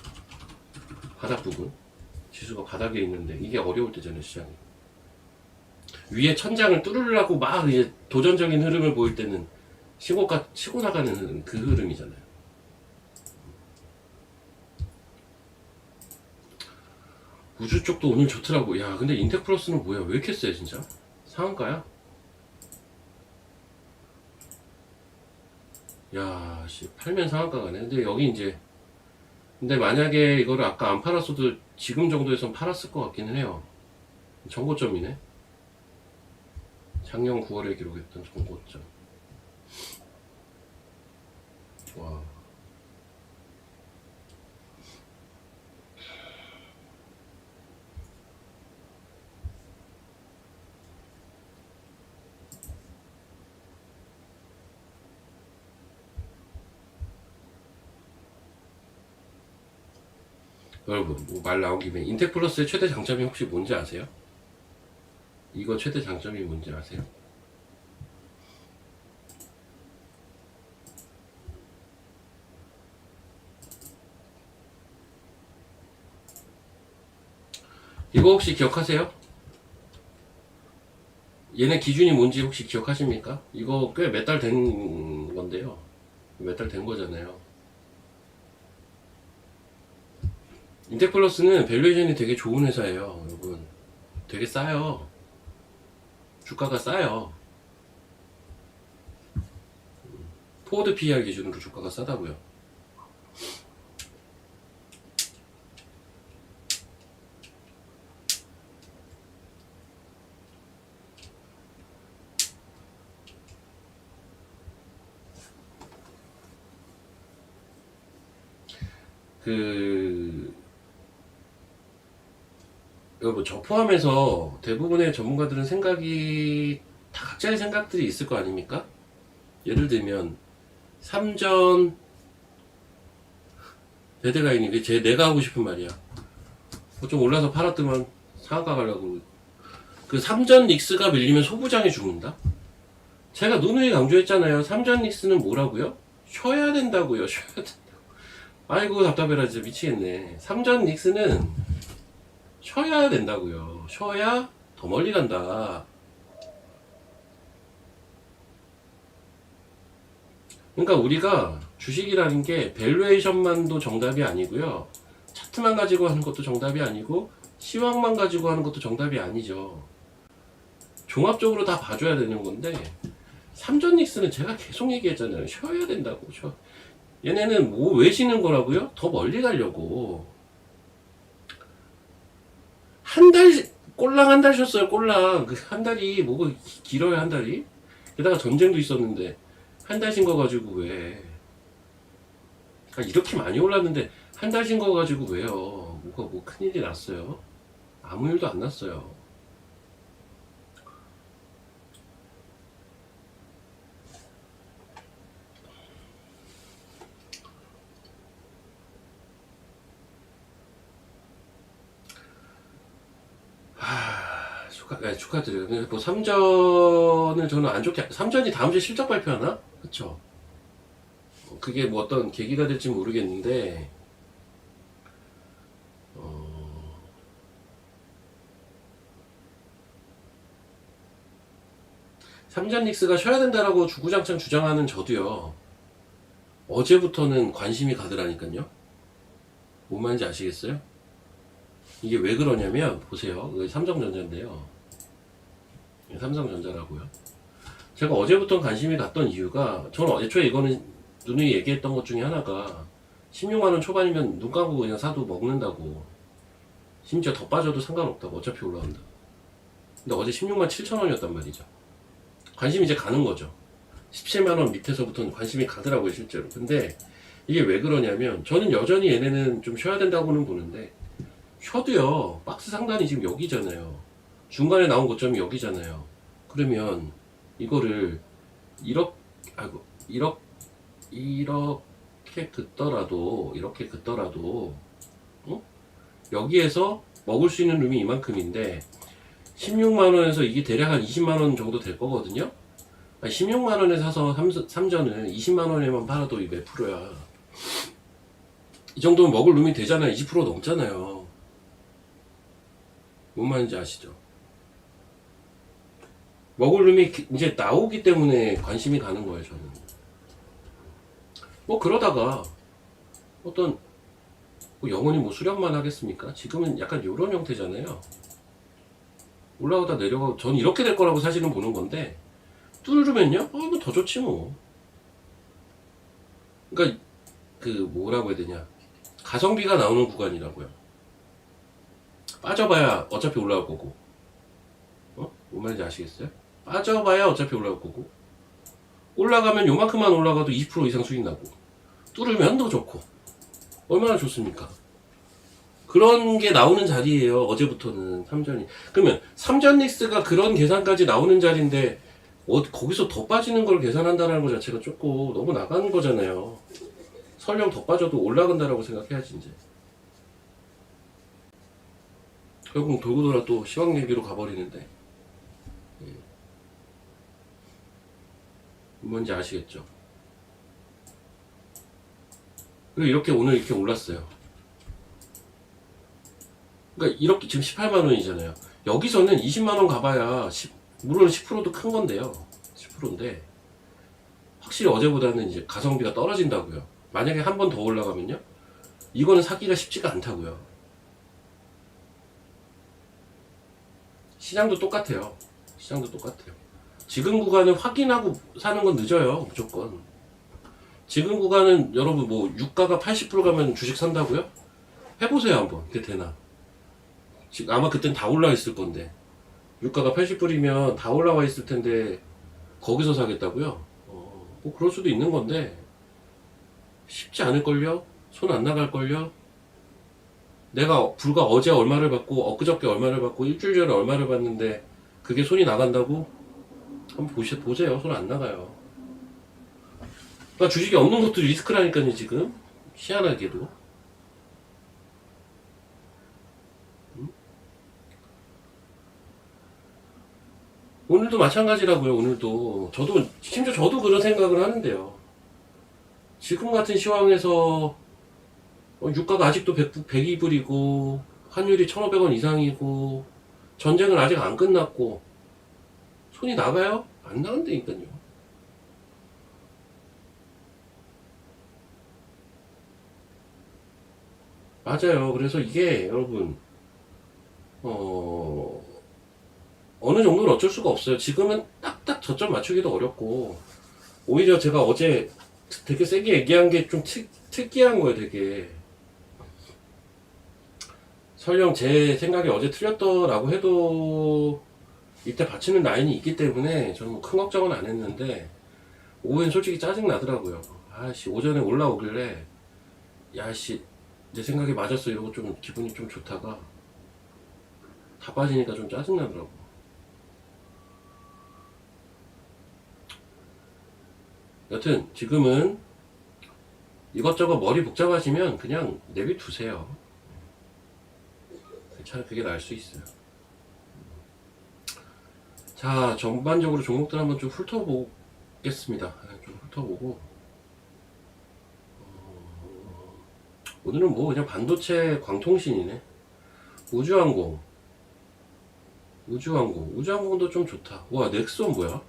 Speaker 1: 바닥 부근. 지수가 바닥에 있는데 이게 어려울 때잖아요, 시장이. 위에 천장을 뚫으려고 막 이제 도전적인 흐름을 보일 때는 신고가 치고 나가는 그 흐름이잖아요. 우주 쪽도 오늘 좋더라고. 야, 근데 인텍플러스는 뭐야? 왜 이렇게 세, 진짜? 상한가야? 야, 씨, 팔면 상한가 가네. 근데 여기 이제, 근데 만약에 이거를 아까 안 팔았어도 지금 정도에선 팔았을 것 같기는 해요. 정고점이네. 작년 9월에 기록했던 정고점. 와. 여러분, 뭐말 나온 김에 인텍플러스의 최대 장점이 혹시 뭔지 아세요? 이거 최대 장점이 뭔지 아세요? 이거 혹시 기억하세요? 얘네 기준이 뭔지 혹시 기억하십니까? 이거 꽤 몇 달 된 건데요. 몇 달 된 거잖아요. 인텍플러스는 밸류에이션이 되게 좋은 회사예요, 여러분. 되게 싸요. 주가가 싸요. 포워드 PER 기준으로 주가가 싸다고요. 여러분, 저 포함해서 대부분의 전문가들은 생각이 다 각자의 생각들이 있을 거 아닙니까? 예를 들면 삼전 배드가인이 내가 하고 싶은 말이야. 좀 올라서 팔았더만 상한가 가려고. 그 삼전 닉스가 밀리면 소부장이 죽는다? 제가 누누이 강조했잖아요. 삼전 닉스는 뭐라고요? 쉬어야 된다고요. 쉬어야 된다고. 아이고 답답해라, 진짜 미치겠네. 삼전 닉스는 쉬어야 된다고요. 쉬어야 더 멀리 간다. 그러니까 우리가 주식이라는 게 밸류에이션만도 정답이 아니고요. 차트만 가지고 하는 것도 정답이 아니고 시황만 가지고 하는 것도 정답이 아니죠. 종합적으로 다 봐줘야 되는 건데 삼전 닉스는 제가 계속 얘기했잖아요. 쉬어야 된다고. 얘네는 뭐 왜 쉬는 거라고요? 더 멀리 가려고. 한 달, 꼴랑 한 달 쉬었어요. 꼴랑. 그 한 달이 뭐가 길어요, 한 달이? 게다가 전쟁도 있었는데 한 달 쉰 거 가지고 왜? 아, 이렇게 많이 올랐는데 한 달 쉰 거 가지고 왜요? 뭐가 뭐 큰일이 났어요? 아무 일도 안 났어요. 축하드려요. 근데 뭐 3전을 저는 안 좋게, 3전이 다음 주에 실적 발표하나? 그쵸? 그게 뭐 어떤 계기가 될지 모르겠는데, 어, 삼전 닉스가 쉬어야 된다라고 주구장창 주장하는 저도요, 어제부터는 관심이 가더라니까요. 뭔 말인지 아시겠어요? 이게 왜 그러냐면, 보세요. 삼성전자인데요. 삼성전자라고요. 제가 어제부터 관심이 갔던 이유가, 저는 애초에 이거는 누누이 얘기했던 것 중에 하나가 16만원 초반이면 눈 감고 그냥 사도 먹는다고. 심지어 더 빠져도 상관없다고. 어차피 올라간다. 근데 어제 16만 7천원이었단 말이죠. 관심이 이제 가는 거죠. 17만원 밑에서부터는 관심이 가더라고요, 실제로. 근데 이게 왜 그러냐면, 저는 여전히 얘네는 좀 쉬어야 된다고는 보는데, 쉬어도요, 박스 상단이 지금 여기잖아요. 중간에 나온 고점이 여기잖아요. 그러면 이거를 이렇게, 아이고, 이렇게 긋더라도 어? 여기에서 먹을 수 있는 룸이 이만큼인데 16만원에서 이게 대략 한 20만원 정도 될 거거든요. 16만원에 사서 삼전은 20만원에만 팔아도 이 몇 프로야. 이 정도면 먹을 룸이 되잖아요. 20% 넘잖아요. 뭔 말인지 아시죠? 먹을 룸이 이제 나오기 때문에 관심이 가는 거예요, 저는. 뭐 그러다가 어떤 뭐 영원히 뭐 수렴만 하겠습니까? 지금은 약간 요런 형태잖아요. 올라오다 내려가고, 전 이렇게 될 거라고 사실은 보는 건데, 뚫으면요? 뭐 더 좋지 뭐. 그러니까 그 뭐라고 해야 되냐, 가성비가 나오는 구간이라고요. 빠져봐야 어차피 올라올 거고. 뭔 말인지 아시겠어요? 빠져봐야 어차피 올라올 거고, 올라가면 요만큼만 올라가도 20% 이상 수익 나고, 뚫으면 더 좋고. 얼마나 좋습니까? 그런 게 나오는 자리예요. 어제부터는 삼전이. 그러면 삼전 닉스가 그런 계산까지 나오는 자리인데 거기서 더 빠지는 걸 계산한다는 것 자체가 조금 너무 나가는 거잖아요. 설령 더 빠져도 올라간다라고 생각해야지 이제. 결국 돌고 돌아 또 시황 얘기로 가버리는데. 뭔지 아시겠죠? 그리고 이렇게 오늘 이렇게 올랐어요. 그러니까 이렇게 지금 18만 원이잖아요. 여기서는 20만 원 가봐야 물론 10%도 큰 건데요. 10%인데 확실히 어제보다는 이제 가성비가 떨어진다고요. 만약에 한 번 더 올라가면요, 이거는 사기가 쉽지가 않다고요. 시장도 똑같아요. 시장도 똑같아요. 지금 구간은 확인하고 사는 건 늦어요. 무조건. 지금 구간은 여러분 뭐 유가가 80% 가면 주식 산다고요? 해보세요 한번. 그게 되나? 지금 아마 그땐 다 올라 있을 건데, 유가가 80불이면 다 올라와 있을 텐데 거기서 사겠다고요? 뭐 그럴 수도 있는 건데 쉽지 않을걸요? 손 안 나갈걸요? 내가 불과 어제 얼마를 받고 엊그저께 얼마를 받고 일주일 전에 얼마를 받는데 그게 손이 나간다고? 한번 보세요. 손 안 나가요. 그러니까 주식이 없는 것도 리스크라니까요 지금. 희한하게도. 오늘도 마찬가지라고요. 오늘도 심지어 저도 그런 생각을 하는데요. 지금 같은 시황에서 유가가 아직도 102불이고 환율이 1,500원 이상이고 전쟁은 아직 안 끝났고 손이 나가요? 안 나간다니까요. 맞아요. 그래서 이게 여러분, 어, 어느 정도는 어쩔 수가 없어요. 지금은 딱딱 저점 맞추기도 어렵고, 오히려 제가 어제 되게 세게 얘기한 게 좀 특이한 거예요, 되게. 설령 제 생각이 어제 틀렸더라고 해도 이때 받치는 라인이 있기 때문에 저는 뭐큰 걱정은 안 했는데, 오후엔 솔직히 짜증 나더라고요. 아씨, 오전에 올라오길래, 야씨, 내 생각이 맞았어. 이러고 좀 기분이 좀 좋다가, 다 빠지니까 좀 짜증 나더라고. 여튼, 지금은 이것저것 머리 복잡하시면 그냥 내비두세요. 차라리 그게 나을 수 있어요. 자, 전반적으로 종목들 한번 좀 훑어보겠습니다. 좀 훑어보고, 오늘은 뭐 그냥 반도체 광통신이네. 우주항공, 우주항공도 좀 좋다. 와, 넥스원 뭐야?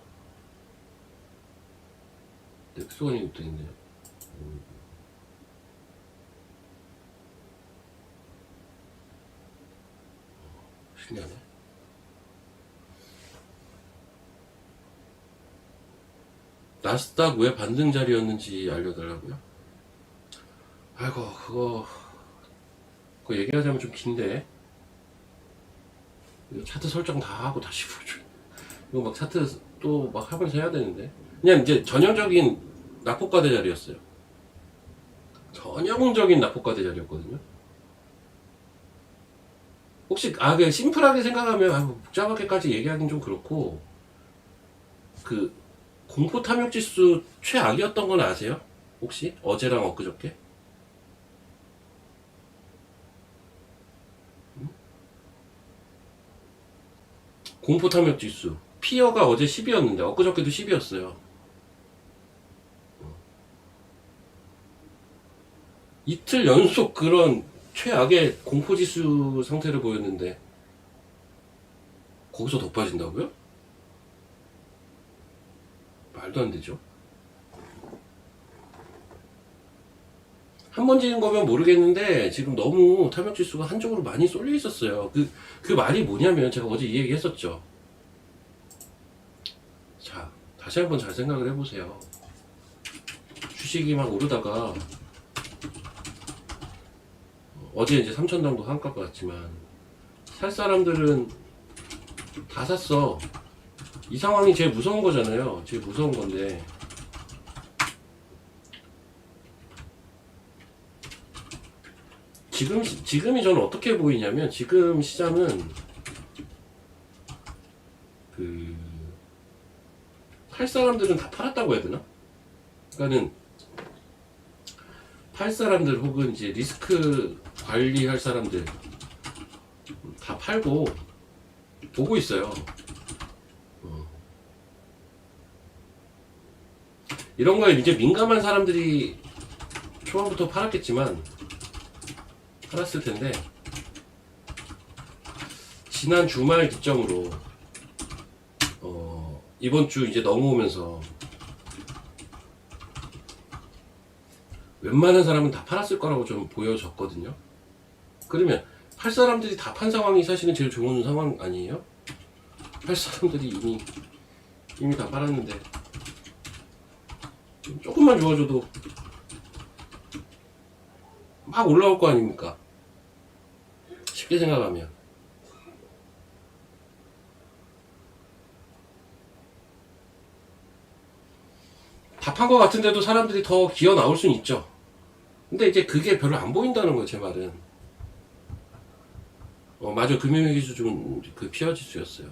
Speaker 1: 넥스원이 또 있네. 신기하네. 나스닥 왜 반등 자리였는지 알려달라고요? 아이고, 그거 얘기하자면 좀 긴데. 이거 차트 설정 다 하고 다시 보여줘. 이거 막 차트 또 막 하면서 해야 되는데. 그냥 이제 전형적인 낙폭과대 자리였어요. 전형적인 낙폭과대 자리였거든요. 혹시, 그 심플하게 생각하면, 뭐 복잡하게까지 얘기하긴 좀 그렇고, 그, 공포 탐욕 지수 최악이었던 건 아세요? 혹시? 어제랑 엊그저께? 공포 탐욕 지수. 피어가 어제 10이었는데, 엊그저께도 10이었어요. 이틀 연속 그런 최악의 공포 지수 상태를 보였는데, 거기서 더 빠진다고요? 말도 안 되죠. 한 번 지는 거면 모르겠는데 지금 너무 탐욕 지수가 한쪽으로 많이 쏠려 있었어요. 그 말이 뭐냐면 제가 어제 이 얘기 했었죠. 자, 다시 한번 잘 생각을 해보세요. 주식이 막 오르다가 어제 이제 3,000당도 한값 같지만 살 사람들은 다 샀어. 이 상황이 제일 무서운 거잖아요. 제일 무서운 건데 지금이 저는 어떻게 보이냐면 지금 시장은 그 팔 사람들은 다 팔았다고 해야 되나? 그러니까는 팔 사람들 혹은 이제 리스크 관리할 사람들 다 팔고 보고 있어요. 이런 거에 이제 민감한 사람들이 초반부터 팔았겠지만 팔았을 텐데 지난 주말 기점으로 이번 주 이제 넘어오면서 웬만한 사람은 다 팔았을 거라고 좀 보여졌거든요. 그러면 팔 사람들이 다 판 상황이 사실은 제일 좋은 상황 아니에요? 팔 사람들이 이미 다 팔았는데 조금만 좋아져도 막 올라올 거 아닙니까? 쉽게 생각하면 다 판 거 같은데도 사람들이 더 기어 나올 수는 있죠. 근데 이제 그게 별로 안 보인다는 거예요, 제 말은. 맞아. 금융위기 수준 그 피어 지수였어요.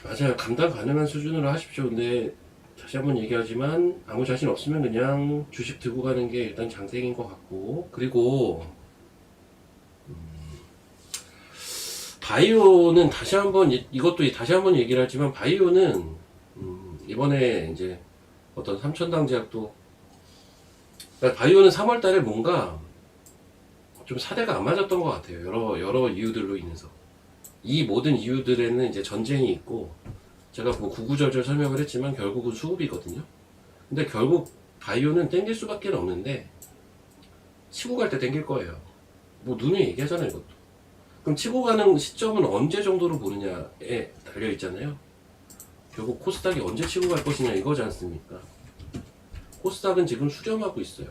Speaker 1: 맞아요. 감당 가능한 수준으로 하십시오. 근데 다시 한번 얘기하지만 아무 자신 없으면 그냥 주식 들고 가는 게 일단 장땡인 것 같고, 그리고 바이오는 다시 한번 이것도 다시 한번 얘기를 하지만 바이오는 이번에 이제 어떤 삼천당 제약도, 그러니까 바이오는 3월달에 뭔가 좀 사대가 안 맞았던 것 같아요. 여러 이유들로 인해서. 이 모든 이유들에는 이제 전쟁이 있고 제가 뭐 구구절절 설명을 했지만 결국은 수급이거든요. 근데 결국 바이오는 땡길 수밖에 없는데 치고 갈 때 땡길 거예요. 뭐 눈에 얘기하잖아요, 이것도. 그럼 치고 가는 시점은 언제 정도로 보느냐에 달려 있잖아요. 결국 코스닥이 언제 치고 갈 것이냐 이거지 않습니까? 코스닥은 지금 수렴하고 있어요.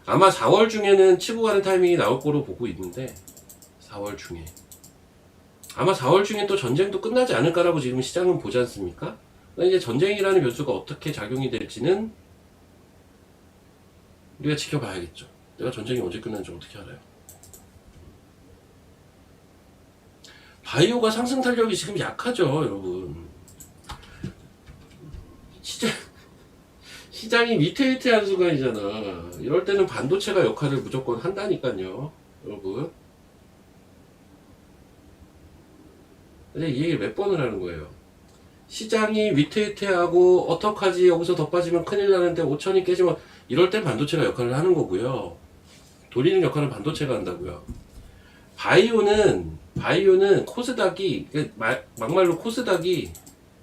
Speaker 1: 아마 4월 중에는 치고 가는 타이밍이 나올 거로 보고 있는데 4월 중에 아마 4월 중에 또 전쟁도 끝나지 않을까라고 지금 시장은 보지 않습니까? 그러니까 이제 전쟁이라는 변수가 어떻게 작용이 될지는 우리가 지켜봐야겠죠. 내가 전쟁이 언제 끝나는지 어떻게 알아요? 바이오가 상승 탄력이 지금 약하죠, 여러분. 시장이 위태위태한 순간이잖아. 이럴 때는 반도체가 역할을 무조건 한다니까요, 여러분. 근데 이 얘기를 몇 번을 하는 거예요. 시장이 위태위태하고 어떡하지, 여기서 더 빠지면 큰일 나는데 5천이 깨지면, 이럴 땐 반도체가 역할을 하는 거고요. 돌리는 역할은 반도체가 한다고요. 바이오는 코스닥이, 막말로 코스닥이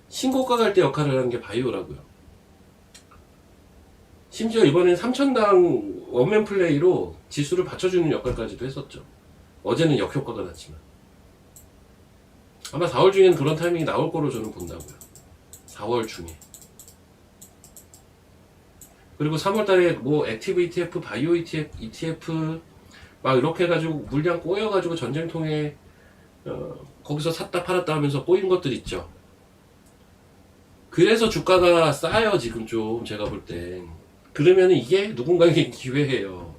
Speaker 1: 신고가 갈 때 역할을 하는 게 바이오라고요. 심지어 이번엔 3천당 원맨 플레이로 지수를 받쳐주는 역할까지도 했었죠. 어제는 역효과가 났지만. 아마 4월 중에는 그런 타이밍이 나올 거로 저는 본다고요. 4월 중에. 그리고 3월 달에 뭐 액티브 ETF, 바이오 ETF 막 이렇게 해가지고 물량 꼬여가지고 전쟁통에 거기서 샀다 팔았다 하면서 꼬인 것들 있죠. 그래서 주가가 싸요, 지금 좀 제가 볼 땐. 그러면 이게 누군가에게 기회예요.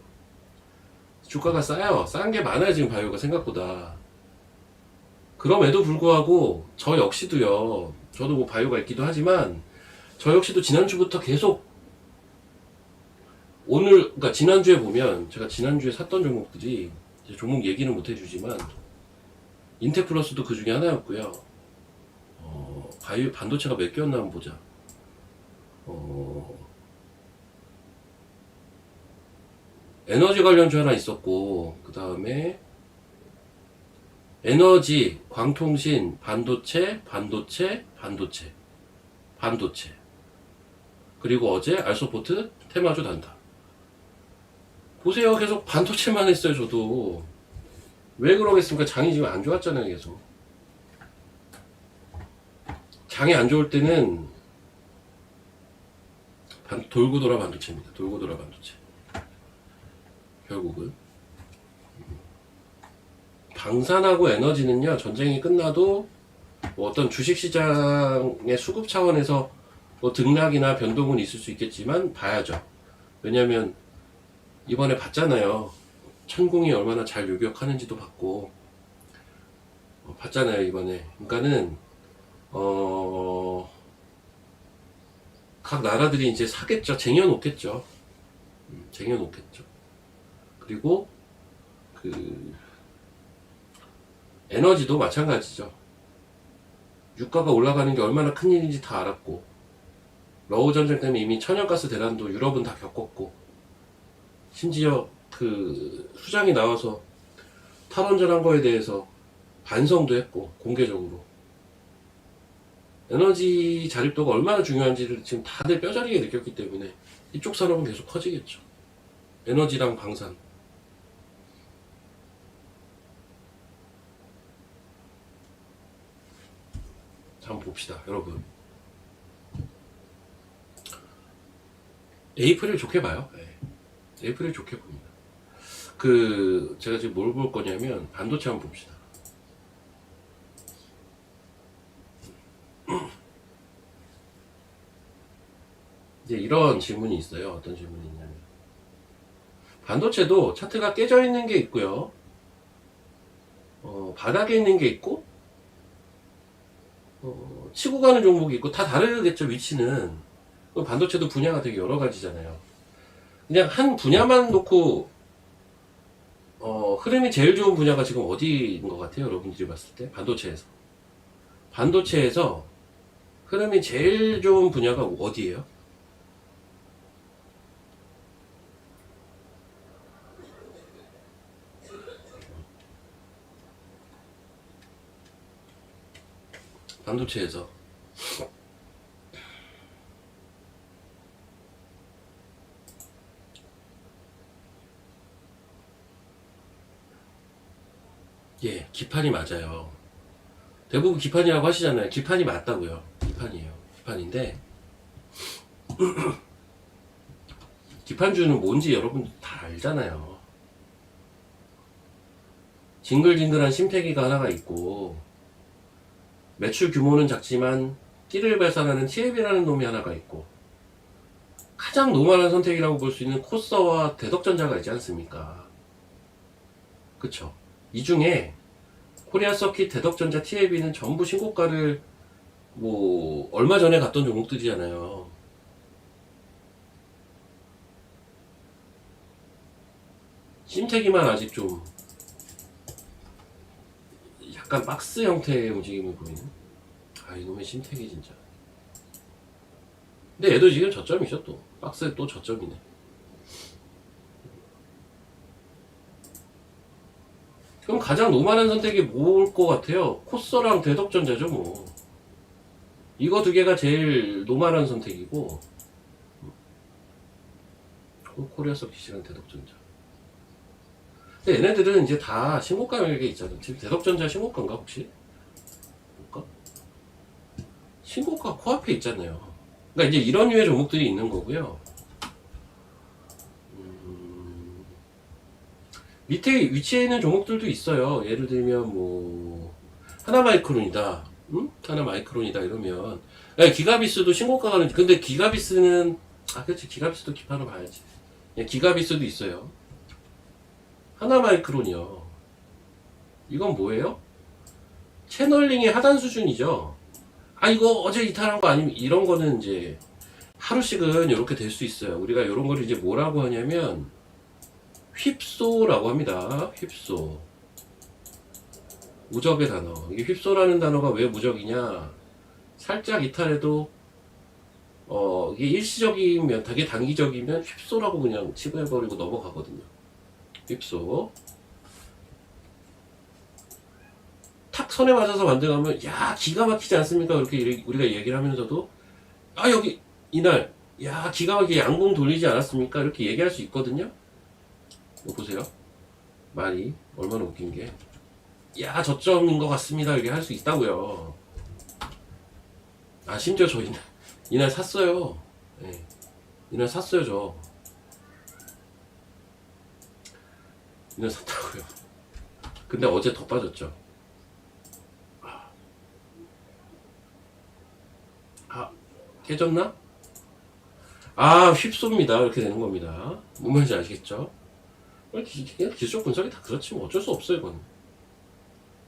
Speaker 1: 주가가 싸요. 싼 게 많아요, 지금 바이오가 생각보다. 그럼에도 불구하고 저 역시도요. 저도 뭐 바이오가 있기도 하지만 저 역시도 지난주부터 계속 그러니까 지난주에 보면 제가 지난주에 샀던 종목들이 종목 얘기는 못 해주지만 인테플러스도 그 중에 하나였고요. 바이오 반도체가 몇 개였나 한번 보자. 에너지 관련주 하나 있었고, 그 다음에 에너지, 광통신, 반도체. 그리고 어제 알소포트, 테마주 단타. 보세요, 계속 반도체만 했어요, 저도. 왜 그러겠습니까? 장이 지금 안 좋았잖아요, 계속. 장이 안 좋을 때는 돌고 돌아 반도체입니다. 돌고 돌아 반도체. 결국은 방산하고 에너지는요, 전쟁이 끝나도 뭐 어떤 주식시장의 수급 차원에서 뭐 등락이나 변동은 있을 수 있겠지만 봐야죠. 왜냐면 이번에 봤잖아요. 천공이 얼마나 잘 요격하는지도 봤고 봤잖아요, 이번에. 그러니까는 각 나라들이 이제 사겠죠. 쟁여놓겠죠. 쟁여놓겠죠. 그리고 그 에너지도 마찬가지죠. 유가가 올라가는 게 얼마나 큰 일인지 다 알았고, 러우 전쟁 때문에 이미 천연가스 대란도 유럽은 다 겪었고, 심지어 그 수장이 나와서 탈원전한 거에 대해서 반성도 했고, 공개적으로. 에너지 자립도가 얼마나 중요한지를 지금 다들 뼈저리게 느꼈기 때문에 이쪽 산업은 계속 커지겠죠. 에너지랑 방산. 한번 봅시다, 여러분. 에이프릴 좋게 봐요. 네. 에이프릴 좋게 봅니다. 제가 지금 뭘 볼 거냐면 반도체 한번 봅시다. 이제 이런 질문이 있어요. 어떤 질문이 있냐면, 반도체도 차트가 깨져 있는 게 있고요. 바닥에 있는 게 있고, 치고 가는 종목이 있고, 다 다르겠죠, 위치는. 반도체도 분야가 되게 여러 가지잖아요. 그냥 한 분야만 놓고, 흐름이 제일 좋은 분야가 지금 어디인 것 같아요, 여러분들이 봤을 때? 반도체에서 흐름이 제일 좋은 분야가 어디예요? 반도체에서 예, 기판이 맞아요. 대부분 기판이라고 하시잖아요. 기판이 맞다고요. 기판이에요. 기판인데 기판주는 뭔지 여러분 다 알잖아요. 징글징글한 심태기가 하나가 있고 매출 규모는 작지만 끼를 발산하는 TLB라는 놈이 하나가 있고 가장 노멀한 선택이라고 볼 수 있는 코서와 대덕전자가 있지 않습니까? 그쵸? 이 중에 코리아 서킷, 대덕전자, TLB는 전부 신고가를 뭐 얼마 전에 갔던 종목들이잖아요. 심태기만 아직 좀 약간 박스 형태의 움직임을 보이는. 아, 이놈의 심태기 진짜. 근데 얘도 지금 저점이죠. 또 박스 또 저점이네. 그럼 가장 노멀한 선택이 뭘 것 같아요? 코서랑 대덕전자죠 뭐. 이거 두 개가 제일 노멀한 선택이고 코리아 서킷이랑 대덕전자. 근데 얘네들은 이제 다 신고가 매력에 있잖아요. 지금 대덕전자 신고가인가 혹시? 볼까? 신고가 코앞에 있잖아요. 그러니까 이제 이런 류의 종목들이 있는 거고요. 밑에 위치해 있는 종목들도 있어요. 예를 들면 뭐 하나마이크론이다, 응? 하나마이크론이다 이러면 기가비스도 신고가가 는 근데 기가비스는 그렇지 기가비스도 기판으로 봐야지. 기가비스도 있어요. 하나마이크론이요. 이건 뭐예요? 채널링의 하단 수준이죠. 이거 어제 이탈한 거 아니면 이런 거는 이제 하루씩은 이렇게 될 수 있어요. 우리가 이런 거를 이제 뭐라고 하냐면 휩소라고 합니다. 휩소. 무적의 단어. 이게 휩소라는 단어가 왜 무적이냐? 살짝 이탈해도 이게 일시적이면 되게 단기적이면 휩소라고 그냥 치부해버리고 넘어가거든요. 휩소. 탁 선에 맞아서 반등하면 야 기가 막히지 않습니까? 그렇게 우리가 얘기를 하면서도 여기 이날 야 기가 막히게 양봉 돌리지 않았습니까? 이렇게 얘기할 수 있거든요. 이거 보세요. 말이 얼마나 웃긴 게 야 저점인 것 같습니다. 이렇게 할 수 있다고요. 심지어 저 이날 샀어요. 네. 이날 샀어요 저. 이날 샀다고요. 근데 어제 더 빠졌죠. 깨졌나? 휩소입니다. 이렇게 되는 겁니다. 뭔 말인지 아시겠죠? 기술적 분석이 다 그렇지 뭐 어쩔 수 없어요 이건.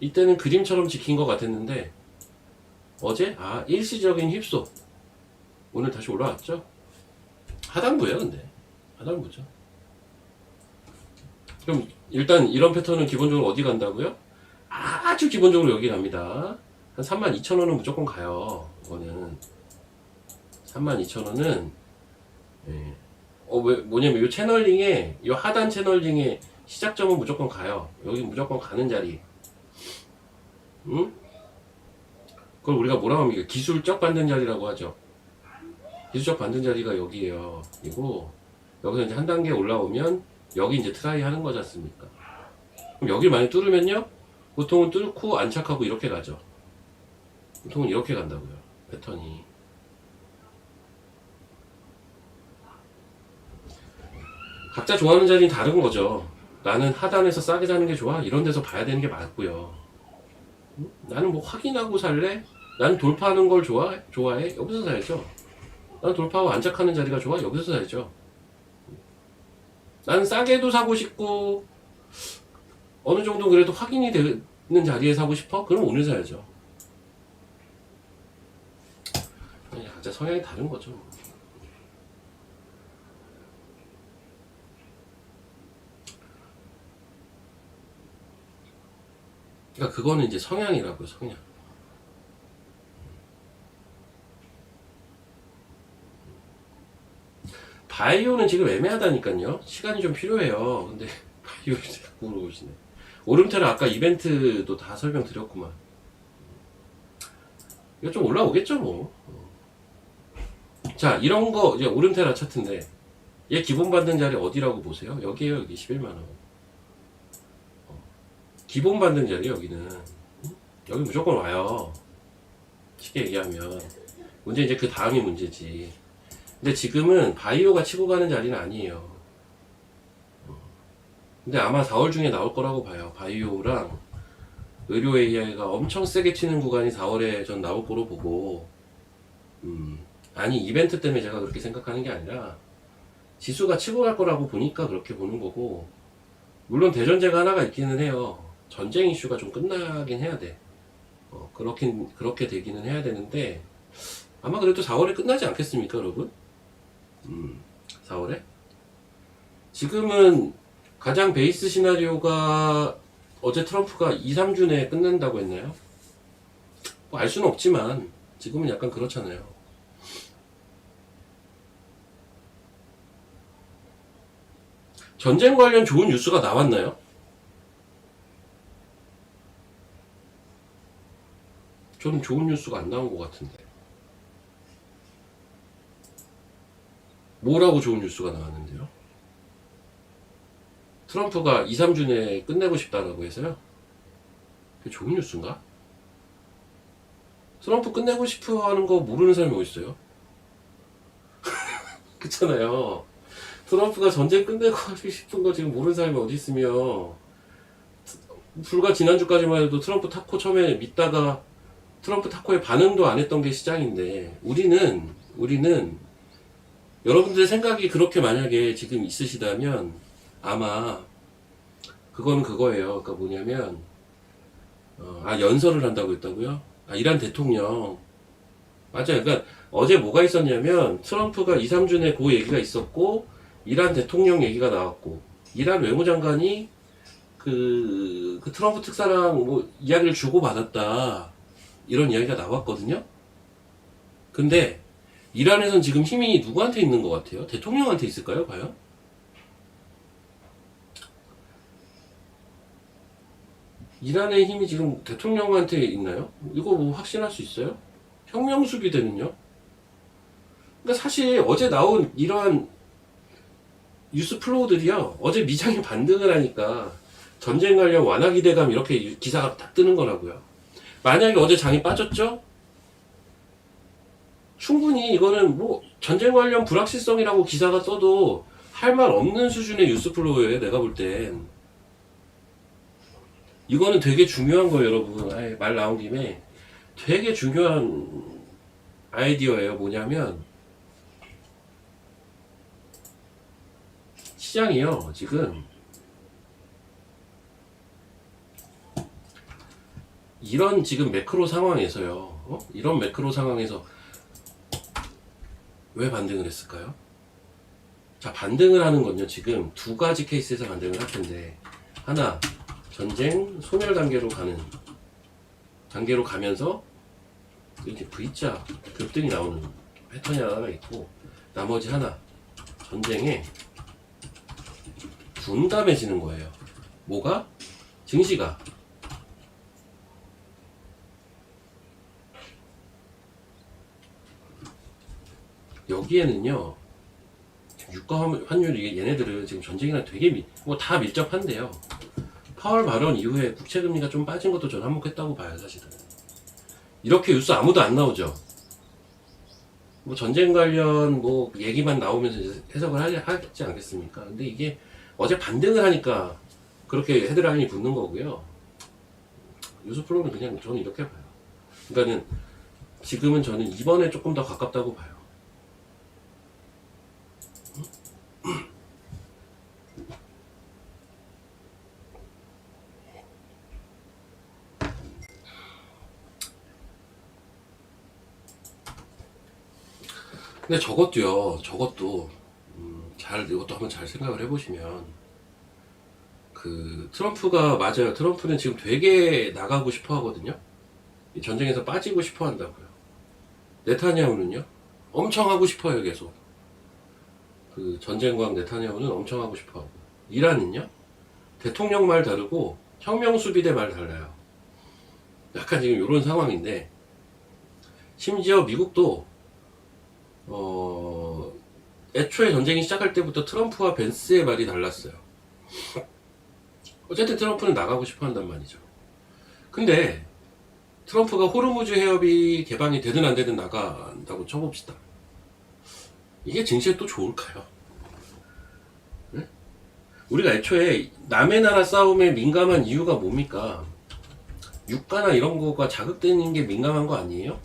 Speaker 1: 이때는 그림처럼 지킨 것 같았는데 어제 일시적인 휩소. 오늘 다시 올라왔죠. 하단부예요 근데 하단부죠. 그럼 일단 이런 패턴은 기본적으로 어디 간다고요? 아주 기본적으로 여기 갑니다. 한 32,000원은 무조건 가요. 이거는 32,000원은 뭐냐면 이 채널링에 이 하단 채널링의 시작점은 무조건 가요. 여기 무조건 가는 자리. 응? 그걸 우리가 뭐라고 합니까? 기술적 반등 자리라고 하죠. 기술적 반등 자리가 여기에요. 그리고 여기서 이제 한 단계 올라오면 여기 이제 트라이 하는 거지 않습니까? 그럼 여기를 많이 뚫으면요, 보통은 뚫고 안착하고 이렇게 가죠. 보통은 이렇게 간다고요. 패턴이. 각자 좋아하는 자리는 다른 거죠. 나는 하단에서 싸게 사는 게 좋아? 이런 데서 봐야 되는 게 맞고요. 나는 뭐 확인하고 살래? 나는 돌파하는 걸 좋아해? 여기서 사야죠. 나는 돌파하고 안착하는 자리가 좋아? 여기서 사야죠. 나는 싸게도 사고 싶고 어느 정도 그래도 확인이 되는 자리에 사고 싶어? 그럼 오늘 사야죠. 각자 성향이 다른 거죠. 그러니까 그거는 이제 성향이라고요. 성향. 바이오는 지금 애매하다니까요. 시간이 좀 필요해요. 근데 바이오를 자꾸 물어보시네. 오름테라 아까 이벤트도 다 설명드렸구만. 이거 좀 올라오겠죠 뭐. 자, 이런 거 이제 오름테라 차트인데 얘 기본 받는 자리 어디라고 보세요? 여기에요. 여기 11만원. 기본 반등 자리 여기는. 여기 무조건 와요. 쉽게 얘기하면. 문제 이제 그 다음이 문제지. 근데 지금은 바이오가 치고 가는 자리는 아니에요. 근데 아마 4월 중에 나올 거라고 봐요. 바이오랑 의료 AI가 엄청 세게 튀는 구간이 4월에 전 나올 거로 보고, 아니, 이벤트 때문에 제가 그렇게 생각하는 게 아니라, 지수가 치고 갈 거라고 보니까 그렇게 보는 거고, 물론 대전제가 하나가 있기는 해요. 전쟁 이슈가 좀 끝나긴 해야 돼. 그렇게 되기는 해야 되는데, 아마 그래도 4월에 끝나지 않겠습니까, 여러분? 4월에? 지금은 가장 베이스 시나리오가 어제 트럼프가 2, 3주 내에 끝낸다고 했나요? 뭐 알 수는 없지만, 지금은 약간 그렇잖아요. 전쟁 관련 좋은 뉴스가 나왔나요? 저는 좋은 뉴스가 안 나온 것 같은데. 뭐라고 좋은 뉴스가 나왔는데요? 트럼프가 2, 3주 내에 끝내고 싶다라고 해서요? 그게 좋은 뉴스인가? 트럼프 끝내고 싶어 하는 거 모르는 사람이 어딨어요? 그렇잖아요. 트럼프가 전쟁 끝내고 싶은 거 지금 모르는 사람이 어디 있으며, 불과 지난주까지만 해도 트럼프 타코 처음에 믿다가 트럼프 타코에 반응도 안 했던 게 시장인데, 우리는 여러분들의 생각이 그렇게 만약에 지금 있으시다면 아마 그건 그거예요. 그러니까 뭐냐면, 연설을 한다고 했다고요? 이란 대통령. 맞아요. 그러니까 어제 뭐가 있었냐면 트럼프가 2, 3주 내에 그 얘기가 있었고, 이란 대통령 얘기가 나왔고, 이란 외무장관이 그 트럼프 특사랑 뭐 이야기를 주고받았다, 이런 이야기가 나왔거든요. 근데 이란에선 지금 힘이 누구한테 있는 것 같아요? 대통령한테 있을까요, 과연? 이란의 힘이 지금 대통령한테 있나요? 이거 뭐 확신할 수 있어요? 혁명 수비대는요? 그러니까 사실 어제 나온 이러한 뉴스 플로우들이요, 어제 미장이 반등을 하니까 전쟁 관련 완화 기대감 이렇게 기사가 딱 뜨는 거라고요. 만약에 어제 장이 빠졌죠? 충분히 이거는 뭐 전쟁 관련 불확실성이라고 기사가 써도 할 말 없는 수준의 뉴스 플로우예요. 내가 볼 땐 이거는 되게 중요한 거예요, 여러분. 말 나온 김에 되게 중요한 아이디어예요. 뭐냐면 시장이요, 지금 이런 지금 매크로 상황에서요, 이런 매크로 상황에서 왜 반등을 했을까요? 자, 반등을 하는 건요, 지금 두 가지 케이스에서 반등을 할 텐데, 하나, 전쟁 소멸 단계로 가면서 이렇게 V자 급등이 나오는 패턴이 하나가 있고, 나머지 하나, 전쟁에 둔감해지는 거예요. 뭐가? 증시가. 여기에는요, 유가 환율이, 얘네들은 지금 전쟁이랑 되게 뭐 다 밀접한데요. 파월 발언 이후에 국채금리가 좀 빠진 것도 저는 한몫했다고 봐요, 사실은. 이렇게 뉴스 아무도 안 나오죠. 뭐 전쟁 관련 뭐 얘기만 나오면서 이제 해석을 하지 않겠습니까? 근데 이게 어제 반등을 하니까 그렇게 헤드라인이 붙는 거고요. 뉴스 플로우는 그냥 저는 이렇게 봐요. 그러니까는 지금은 저는 이번에 조금 더 가깝다고 봐요. 근데 저것도 이것도 한번 잘 생각을 해보시면, 트럼프가, 맞아요. 트럼프는 지금 되게 나가고 싶어 하거든요. 이 전쟁에서 빠지고 싶어 한다고요. 네타냐후는요, 엄청 하고 싶어요, 계속. 전쟁광 네타냐후는 엄청 하고 싶어 하고. 이란은요, 대통령 말 다르고, 혁명수비대 말 달라요. 약간 지금 이런 상황인데, 심지어 미국도 애초에 전쟁이 시작할 때부터 트럼프와 벤스의 말이 달랐어요. 어쨌든 트럼프는 나가고 싶어 한단 말이죠. 근데 트럼프가 호르무즈 해협이 개방이 되든 안 되든 나간다고 쳐봅시다. 이게 증시에 또 좋을까요? 네? 우리가 애초에 남의 나라 싸움에 민감한 이유가 뭡니까? 유가나 이런 거가 자극되는 게 민감한 거 아니에요?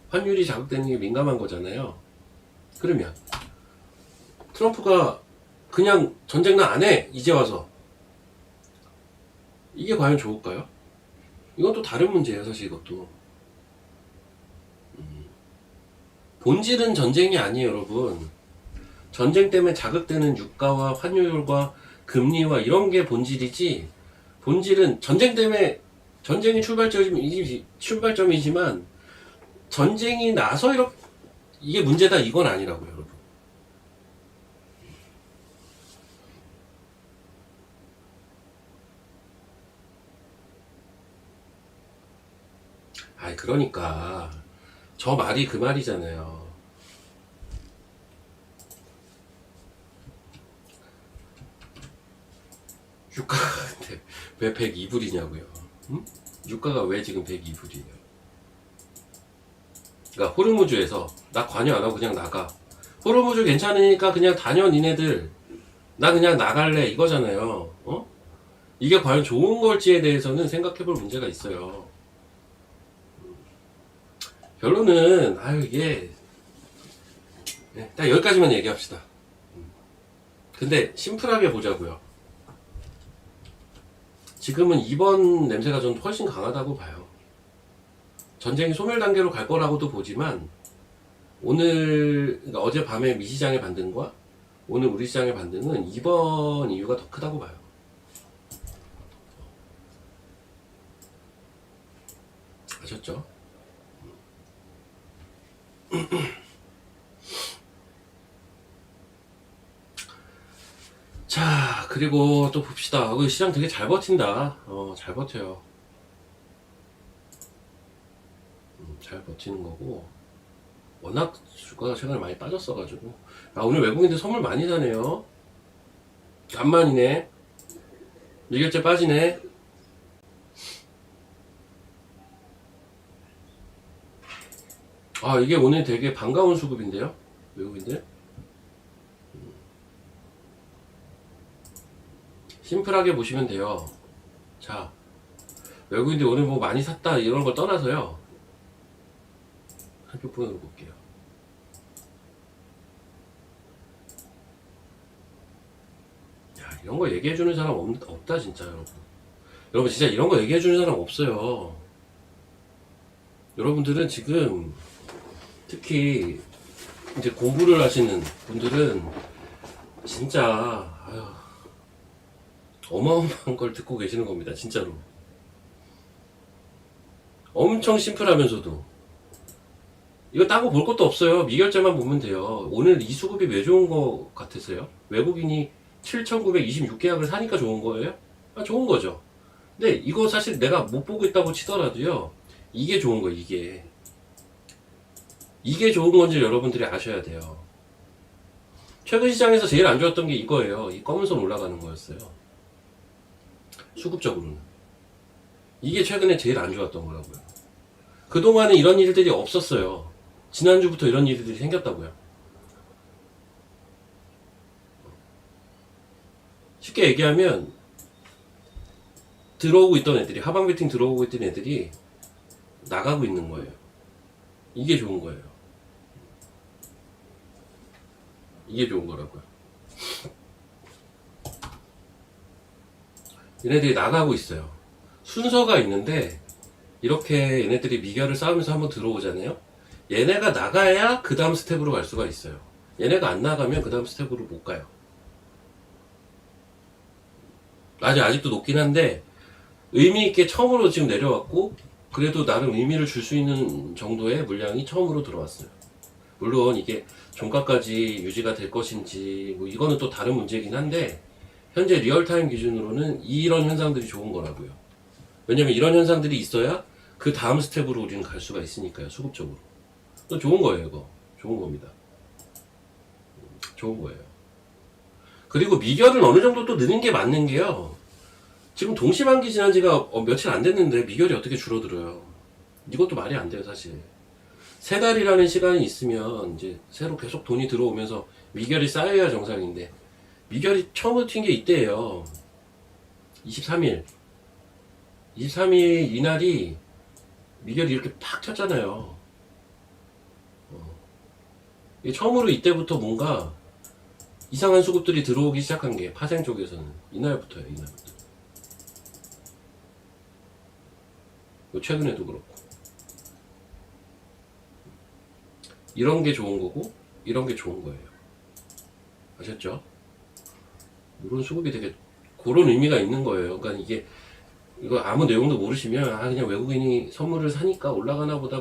Speaker 1: 환율이 자극되는 게 민감한 거잖아요. 그러면 트럼프가 그냥 전쟁 안 해! 이제 와서. 이게 과연 좋을까요? 이건 또 다른 문제예요, 사실 이것도. 본질은 전쟁이 아니에요, 여러분. 전쟁 때문에 자극되는 유가와 환율과 금리와 이런 게 본질이지, 본질은 전쟁 때문에, 전쟁이 출발점이지만, 전쟁이 나서 이게 문제다, 이건 아니라고요, 여러분. 아이, 그러니까. 저 말이 그 말이잖아요. 유가가 근데 왜 102불이냐고요. 응? 유가가 왜 지금 102불이에요? 그러니까 호르무즈에서 나 관여 안 하고 그냥 나가. 호르무즈 괜찮으니까 그냥 다녀 니네들. 나 그냥 나갈래 이거잖아요. 어? 이게 과연 좋은 걸지에 대해서는 생각해볼 문제가 있어요. 결론은 이게 네, 딱 여기까지만 얘기합시다. 근데 심플하게 보자고요. 지금은 이번 냄새가 전 훨씬 강하다고 봐요. 전쟁이 소멸 단계로 갈 거라고도 보지만 그러니까 어제 밤에 미 시장의 반등과 오늘 우리 시장의 반등은 이번 이유가 더 크다고 봐요. 아셨죠? 자, 그리고 또 봅시다. 시장 되게 잘 버틴다. 잘 버텨요. 잘 버티는 거고. 워낙 주가가 최근에 많이 빠졌어가지고. 오늘 외국인들 선물 많이 사네요. 간만이네. 미결제 빠지네. 이게 오늘 되게 반가운 수급인데요. 외국인들. 심플하게 보시면 돼요. 자, 외국인들 오늘 뭐 많이 샀다 이런 걸 떠나서요. 한쪽 분으로 볼게요. 야, 이런 거 얘기해주는 사람 없다 진짜 여러분. 여러분 진짜 이런 거 얘기해주는 사람 없어요. 여러분들은 지금 특히 이제 공부를 하시는 분들은 진짜 어마어마한 걸 듣고 계시는 겁니다. 진짜로. 엄청 심플하면서도 이거 따고 볼 것도 없어요. 미결제만 보면 돼요. 오늘 이 수급이 왜 좋은 거 같으세요? 외국인이 7,926계약을 사니까 좋은 거예요? 좋은 거죠. 근데 이거 사실 내가 못 보고 있다고 치더라도요. 이게 좋은 거예요. 이게 좋은 건지 여러분들이 아셔야 돼요. 최근 시장에서 제일 안 좋았던 게 이거예요. 이 검은 선 올라가는 거였어요. 수급적으로는. 이게 최근에 제일 안 좋았던 거라고요. 그동안은 이런 일들이 없었어요. 지난주부터 이런 일들이 생겼다고요. 쉽게 얘기하면 들어오고 있던 애들이, 하방 베팅 들어오고 있던 애들이 나가고 있는 거예요. 이게 좋은 거예요. 이게 좋은 거라고요. 얘네들이 나가고 있어요. 순서가 있는데 이렇게 얘네들이 미결을 싸우면서 한번 들어오잖아요. 얘네가 나가야 그 다음 스텝으로 갈 수가 있어요. 얘네가 안 나가면 그 다음 스텝으로 못 가요. 아직도 높긴 한데 의미 있게 처음으로 지금 내려왔고, 그래도 나름 의미를 줄 수 있는 정도의 물량이 처음으로 들어왔어요. 물론 이게 종가까지 유지가 될 것인지 뭐 이거는 또 다른 문제긴 한데, 현재 리얼타임 기준으로는 이런 현상들이 좋은 거라고요. 왜냐면 이런 현상들이 있어야 그 다음 스텝으로 우리는 갈 수가 있으니까요. 수급적으로. 또 좋은 거예요. 이거 좋은 겁니다. 좋은 거예요. 그리고 미결은 어느 정도 또 느는 게 맞는 게요. 지금 동시반기 지난 지가 며칠 안 됐는데 미결이 어떻게 줄어들어요? 이것도 말이 안 돼요, 사실. 세 달이라는 시간이 있으면 이제 새로 계속 돈이 들어오면서 미결이 쌓여야 정상인데, 미결이 처음으로 튄 게 이때예요. 23일. 23일 이날이 미결이 이렇게 팍 튀었잖아요. 처음으로 이때부터 뭔가 이상한 수급들이 들어오기 시작한 게 파생 쪽에서는 이날부터예요, 이날부터. 최근에도 그렇고. 이런 게 좋은 거고, 이런 게 좋은 거예요. 아셨죠? 이런 수급이 되게 그런 의미가 있는 거예요. 그러니까 이게 이거 아무 내용도 모르시면 그냥 외국인이 선물을 사니까 올라가나 보다.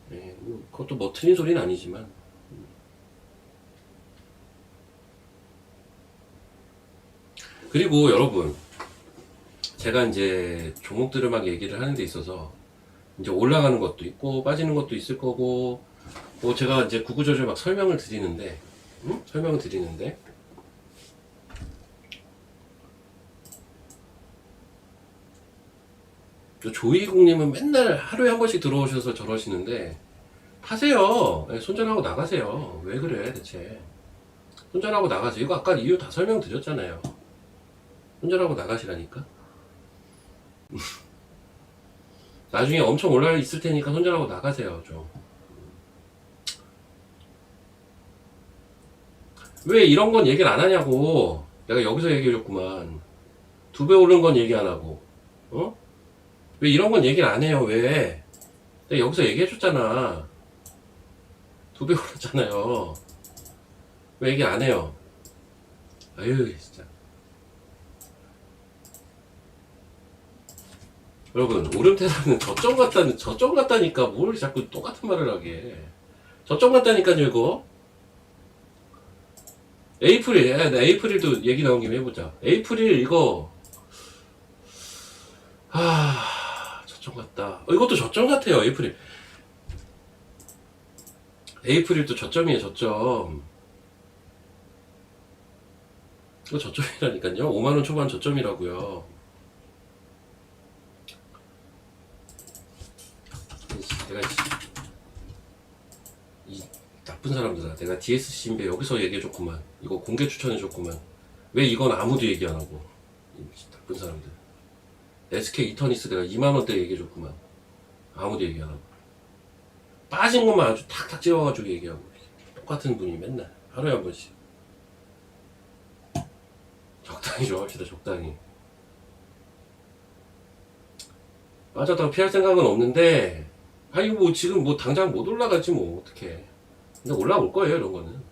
Speaker 1: 네, 뭐 그것도 뭐 틀린 소리는 아니지만. 그리고 여러분, 제가 이제 종목들을 막 얘기를 하는 데 있어서 이제 올라가는 것도 있고 빠지는 것도 있을 거고, 뭐 제가 이제 구구절절 막 설명을 드리는데, 설명을 드리는데, 조이국님은 맨날 하루에 한 번씩 들어오셔서 저러시는데, 하세요. 손절하고 나가세요. 왜 그래 대체. 손절하고 나가세요. 이거 아까 이유 다 설명드렸잖아요. 손절하고 나가시라니까. 나중에 엄청 올라 있을 테니까 손절하고 나가세요. 좀. 왜 이런 건 얘기를 안 하냐고. 내가 여기서 얘기해줬구만. 2배 오른 건 얘기 안 하고. 왜 이런 건 얘기를 안 해요. 왜? 내가 여기서 얘기해줬잖아. 2배 오랐잖아요. 왜 얘기 안 해요? 아유 진짜. 여러분, 오름태산은 저점 같다니까 뭘 자꾸 똑같은 말을 하게. 저점 같다니까요. 이거 에이프릴도 얘기 나온 김에 해보자. 에이프릴 이거 저점 같다. 이것도 저점 같아요. 에이프릴도 저점이에요. 저점. 이거 저점이라니까요. 5만원 초반 저점이라고요. 내가 이 나쁜 사람들아, 내가 DSC 인베 여기서 얘기해줬구만. 이거 공개 추천해줬구만. 왜 이건 아무도 얘기 안 하고. 이 나쁜 사람들. SK 이터니스 내가 2만원대 얘기해줬구만. 아무도 얘기 안 하고. 빠진 것만 아주 탁탁 찍어가지고 얘기하고. 똑같은 분이 맨날 하루에 한 번씩. 적당히 좀 합시다. 적당히. 빠졌다고 피할 생각은 없는데, 이거 뭐 지금 뭐 당장 못 올라가지 뭐 어떡해. 근데 올라올 거예요. 이런 거는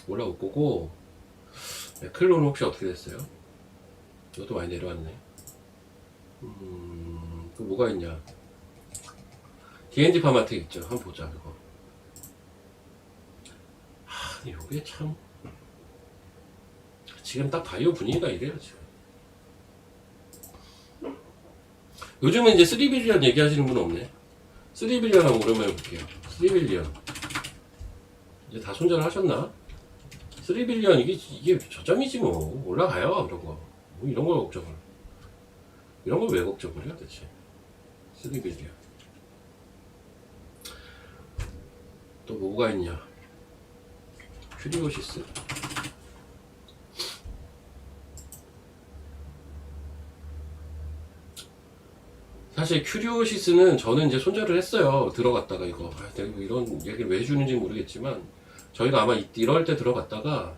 Speaker 1: 올라올 거고. 클론은 혹시 어떻게 됐어요? 이것도 많이 내려왔네. 또 뭐가 있냐. D&D 파마텍 있죠. 한번 보자. 이거 이게 참 지금 딱 바이오 분위기가 이래요. 지금 요즘은 이제 3빌리언 얘기하시는 분 없네. 3빌리언 한번 오랜만에 볼게요. 3빌리언 이제 다 손절하셨나? 3빌리언 이게 저점이지 뭐. 올라가요. 이런 거 뭐 이런 걸 걱정을. 이런 걸 왜 걱정을 해요 대체. 3빌리언 또 뭐가 있냐. 큐리오시스 사실 큐리오시스는 저는 이제 손절을 했어요. 들어갔다가 이거 내가 이런 얘기를 왜 해주는지 모르겠지만 저희가 아마 이럴 때 들어갔다가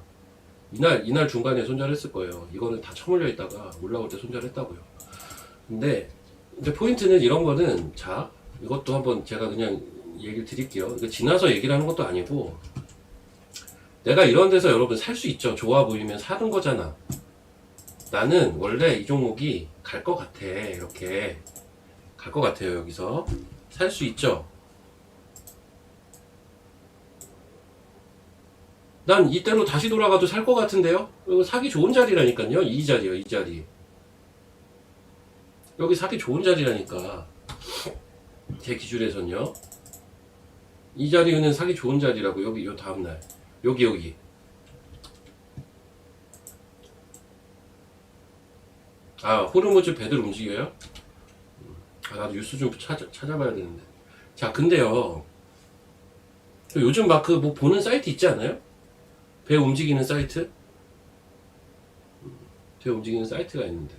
Speaker 1: 이날 중간에 손절했을 거예요. 이거는 다 처물려 있다가 올라올 때 손절했다고요. 근데 이제 포인트는 이런 거는, 자 이것도 한번 제가 그냥 얘기를 드릴게요. 이거 지나서 얘기를 하는 것도 아니고, 내가 이런 데서 여러분 살 수 있죠. 좋아 보이면 사는 거잖아. 나는 원래 이 종목이 갈 것 같아. 이렇게 갈 것 같아요. 여기서 살 수 있죠. 난 이때로 다시 돌아가도 살 것 같은데요. 이거 사기 좋은 자리라니까요. 이 자리요. 이 자리. 여기 사기 좋은 자리라니까. 제 기준에선요. 이 자리는 사기 좋은 자리라고. 여기 요 다음날 여기 아, 호르무즈 배들 움직여요? 아, 나도 뉴스 좀 찾아봐야 되는데. 자, 근데요. 요즘 막 그 뭐 보는 사이트 있지 않아요? 배 움직이는 사이트? 배 움직이는 사이트가 있는데.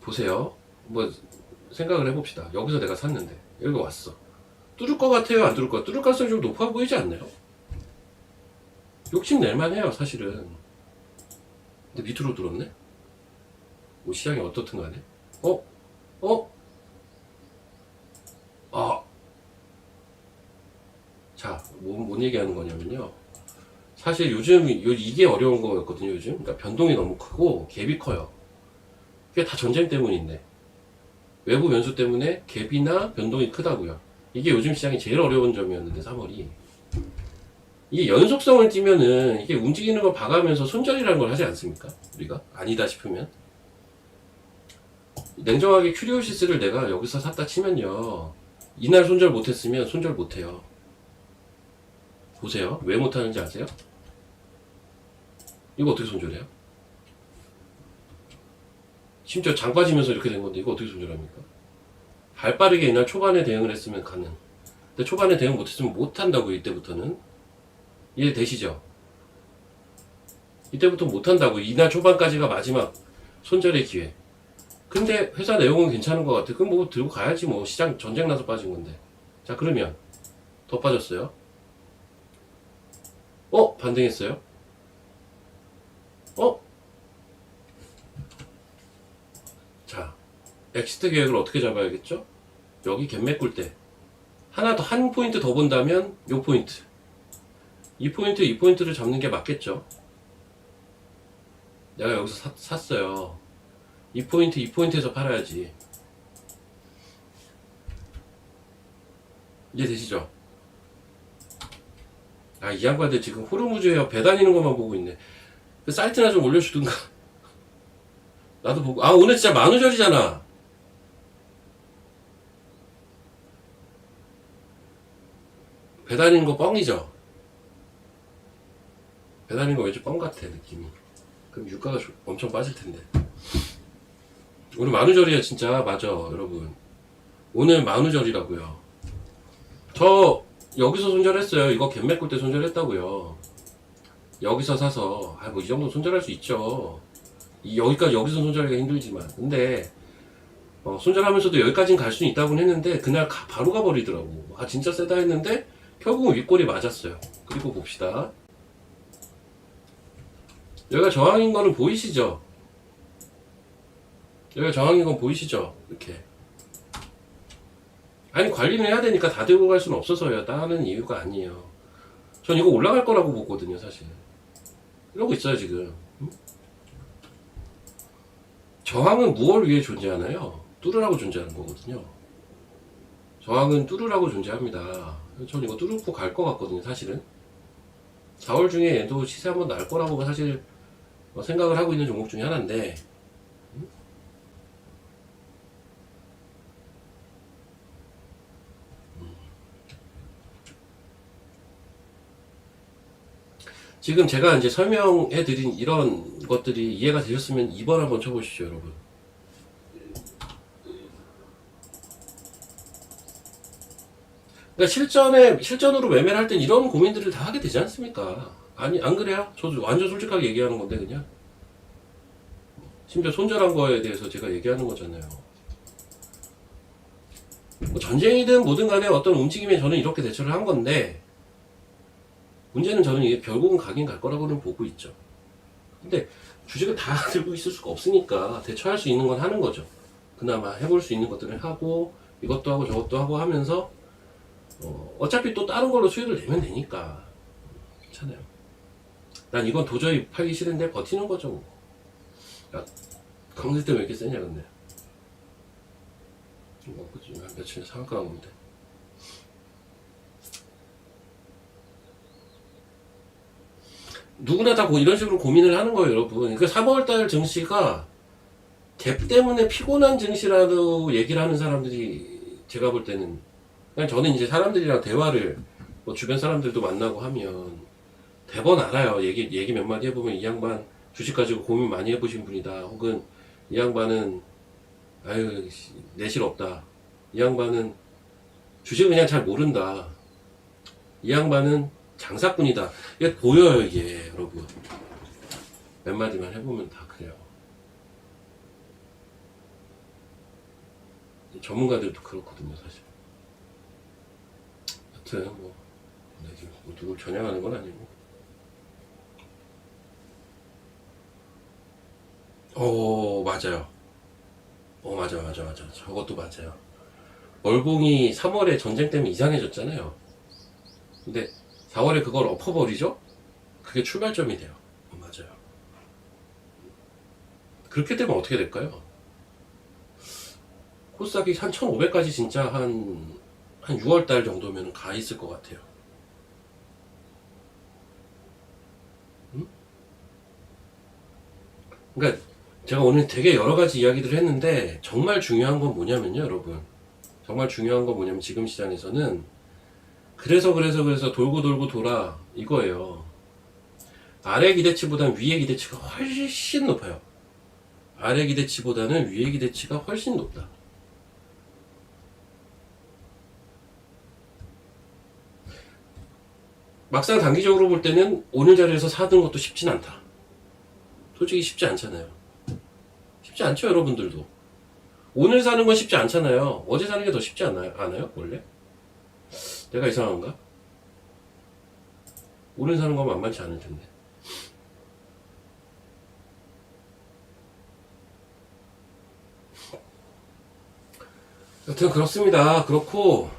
Speaker 1: 보세요. 뭐 생각을 해봅시다. 여기서 내가 샀는데 여기 왔어. 뚫을 것 같아요? 안 뚫을 것 같아요? 뚫을 가능성이 좀 높아 보이지 않나요? 욕심낼만 해요 사실은. 근데 밑으로 들었네? 뭐 시장이 어떻든 간에. 어? 어? 아. 자, 뭔 얘기하는 거냐면요. 사실 요즘 이게 어려운 거였거든요 요즘. 그러니까 변동이 너무 크고 갭이 커요. 그게 다 전쟁 때문인데 외부 변수 때문에 갭이나 변동이 크다고요. 이게 요즘 시장이 제일 어려운 점이었는데 3월이 이게 연속성을 띠면은 이게 움직이는 걸 봐가면서 손절이라는 걸 하지 않습니까? 우리가 아니다 싶으면 냉정하게 큐리오시스를 내가 여기서 샀다 치면요 이날 손절 못했으면 손절 못해요. 보세요. 왜 못하는지 아세요? 이거 어떻게 손절해요? 심지어 장 빠지면서 이렇게 된 건데 이거 어떻게 손절합니까? 발 빠르게 이날 초반에 대응을 했으면 가능. 근데 초반에 대응 못했으면 못한다고. 이때부터는 이해되시죠? 이때부터 못한다고. 이날 초반까지가 마지막 손절의 기회. 근데 회사 내용은 괜찮은 것 같아. 그럼 뭐 들고 가야지. 뭐 시장 전쟁 나서 빠진 건데. 자, 그러면 더 빠졌어요. 반등했어요. 자, 엑시트 계획을 어떻게 잡아야겠죠? 여기 갭 메꿀 때 하나 더, 한 포인트 더 본다면 요 포인트, 이 포인트, 이 포인트를 잡는 게 맞겠죠? 내가 여기서 샀어요. 이 포인트, 이 포인트에서 팔아야지. 이해되시죠? 아, 이 양반들 지금 호르무즈에 배 다니는 것만 보고 있네. 그 사이트나 좀 올려주든가. 나도 보고. 아, 오늘 진짜 만우절이잖아. 배 다니는 거 뻥이죠? 배 다니는 거 왠지 뻥 같아, 느낌이. 그럼 유가가 엄청 빠질 텐데. 오늘 만우절이야, 진짜. 맞아, 여러분. 오늘 만우절이라고요. 저 여기서 손절했어요. 이거 갭 메꿀 때 손절했다고요. 여기서 사서 뭐 이 정도 손절할 수 있죠. 여기까지 여기서 손절하기가 힘들지만 근데 손절하면서도 여기까지는 갈 수는 있다고는 했는데 그날 바로 가버리더라고. 아 진짜 세다 했는데 결국은 윗골이 맞았어요. 그리고 봅시다. 여기가 저항인 거는 보이시죠? 여기가 저항인 건 보이시죠? 이렇게. 아니 관리는 해야 되니까 다 들고 갈 수는 없어서요. 다른 이유가 아니에요. 전 이거 올라갈 거라고 보거든요 사실. 이러고 있어요 지금. 저항은 무엇을 위해 존재하나요? 뚫으라고 존재하는 거거든요. 저항은 뚫으라고 존재합니다. 전 이거 뚫고 갈 것 같거든요 사실은. 4월 중에 얘도 시세 한번 날 거라고 사실 생각을 하고 있는 종목 중에 하나인데 지금 제가 이제 설명해 드린 이런 것들이 이해가 되셨으면 2번 한번 쳐보시죠 여러분. 그러니까 실전으로 매매를 할 땐 이런 고민들을 다 하게 되지 않습니까? 아니 안 그래요? 저도 완전 솔직하게 얘기하는 건데 그냥 심지어 손절한 거에 대해서 제가 얘기하는 거잖아요. 뭐 전쟁이든 뭐든 간에 어떤 움직임에 저는 이렇게 대처를 한 건데 문제는 저는 이게 결국은 가긴 갈 거라고는 보고 있죠. 근데 주식을 다 들고 있을 수가 없으니까 대처할 수 있는 건 하는 거죠. 그나마 해볼 수 있는 것들을 하고 이것도 하고 저것도 하고 하면서 어차피 또 다른 걸로 수익을 내면 되니까 괜찮아요. 난 이건 도저히 팔기 싫은데 버티는 거죠. 야, 강세 때문에 왜 이렇게 세냐 근데. 이거 한 며칠 상한가 나오는데. 누구나 다 이런 식으로 고민을 하는 거예요 여러분. 그러니까 3월달 증시가 갭 때문에 피곤한 증시라고 얘기를 하는 사람들이 제가 볼 때는 그냥 저는 이제 사람들이랑 대화를 뭐 주변 사람들도 만나고 하면 대번 알아요. 얘기 몇 마디 해보면 이 양반 주식 가지고 고민 많이 해보신 분이다. 혹은 이 양반은 아유 내실 없다. 이 양반은 주식을 그냥 잘 모른다. 이 양반은 장사꾼이다. 이게 보여요, 이게 여러분. 몇 마디만 해보면 다 그래요. 전문가들도 그렇거든요, 사실. 여튼 뭐 지금 누굴 겨냥하는 건 아니고. 맞아요. 맞아. 저것도 맞아요. 월봉이 3월에 전쟁 때문에 이상해졌잖아요. 근데 4월에 그걸 엎어버리죠? 그게 출발점이 돼요. 맞아요. 그렇게 되면 어떻게 될까요? 코스닥이 한 1500까지 진짜 한 6월달 정도면 가 있을 것 같아요. 그러니까 제가 오늘 되게 여러 가지 이야기들을 했는데 정말 중요한 건 뭐냐면요, 여러분. 정말 중요한 건 뭐냐면 지금 시장에서는 그래서 돌고 돌고 돌아 이거예요. 아래 기대치보다는 위의 기대치가 훨씬 높아요. 아래 기대치보다는 위의 기대치가 훨씬 높다. 막상 단기적으로 볼 때는 오늘 자리에서 사는 것도 쉽진 않다. 솔직히 쉽지 않잖아요. 쉽지 않죠, 여러분들도. 오늘 사는 건 쉽지 않잖아요. 어제 사는 게 더 쉽지 않아요? 원래? 내가 이상한가? 오늘 사는 건 만만치 않을 텐데. 여튼 그렇습니다. 그렇고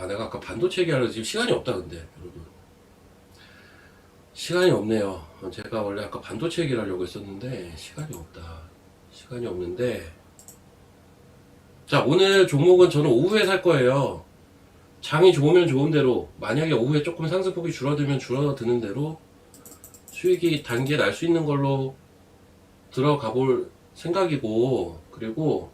Speaker 1: 내가 아까 반도체 얘기하려고 지금 시간이 없다 근데 여러분 시간이 없네요. 제가 원래 아까 반도체 얘기를 하려고 했었는데 시간이 없다. 시간이 없는데 자 오늘 종목은 저는 오후에 살 거예요. 장이 좋으면 좋은 대로 만약에 오후에 조금 상승폭이 줄어들면 줄어드는 대로 수익이 단기에 날 수 있는 걸로 들어가 볼 생각이고 그리고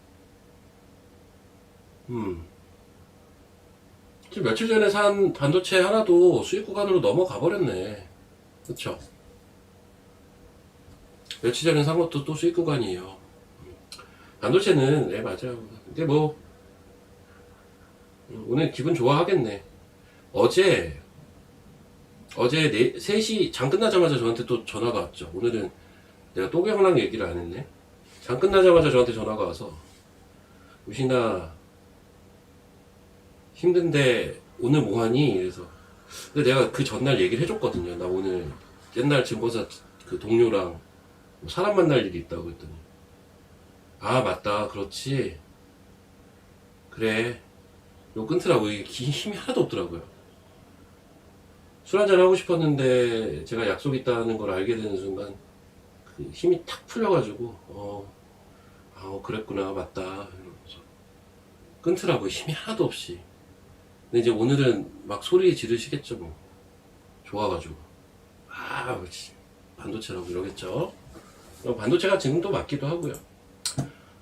Speaker 1: 지금 며칠 전에 산 반도체 하나도 수익 구간으로 넘어가 버렸네. 그쵸? 며칠 전에 산 것도 또 수익 구간이에요. 반도체는 네 맞아요. 근데 뭐 오늘 기분 좋아하겠네. 어제 3시 장 끝나자마자 저한테 또 전화가 왔죠. 오늘은 내가 또경랑 얘기를 안 했네. 장 끝나자마자 저한테 전화가 와서 우신아 힘든데 오늘 뭐하니? 이래서 근데 내가 그 전날 얘기를 해줬거든요. 나 오늘 옛날 증권사 그 동료랑 사람 만날 일이 있다고 했더니 아 맞다 그렇지 그래 이거 끊더라고. 이게 힘이 하나도 없더라고요. 술 한잔 하고 싶었는데 제가 약속 있다는 걸 알게 되는 순간 그 힘이 탁 풀려가지고 그랬구나 맞다 이러면서 끊더라고. 힘이 하나도 없이. 근데 이제 오늘은 막 소리 지르시겠죠 뭐. 좋아가지고 그렇지 반도체라고 이러겠죠. 반도체가 지금 또 맞기도 하고요.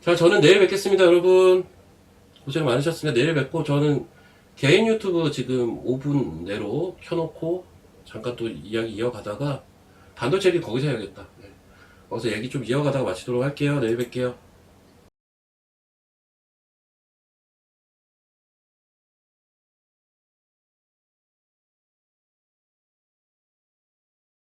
Speaker 1: 자 저는 내일 뵙겠습니다 여러분. 고생 많으셨습니다. 내일 뵙고 저는 개인 유튜브 지금 5분 내로 켜놓고 잠깐 또 이야기 이어가다가 반도체 얘기 거기서 해야겠다. 네. 거기서 얘기 좀 이어가다가 마치도록 할게요. 내일 뵐게요.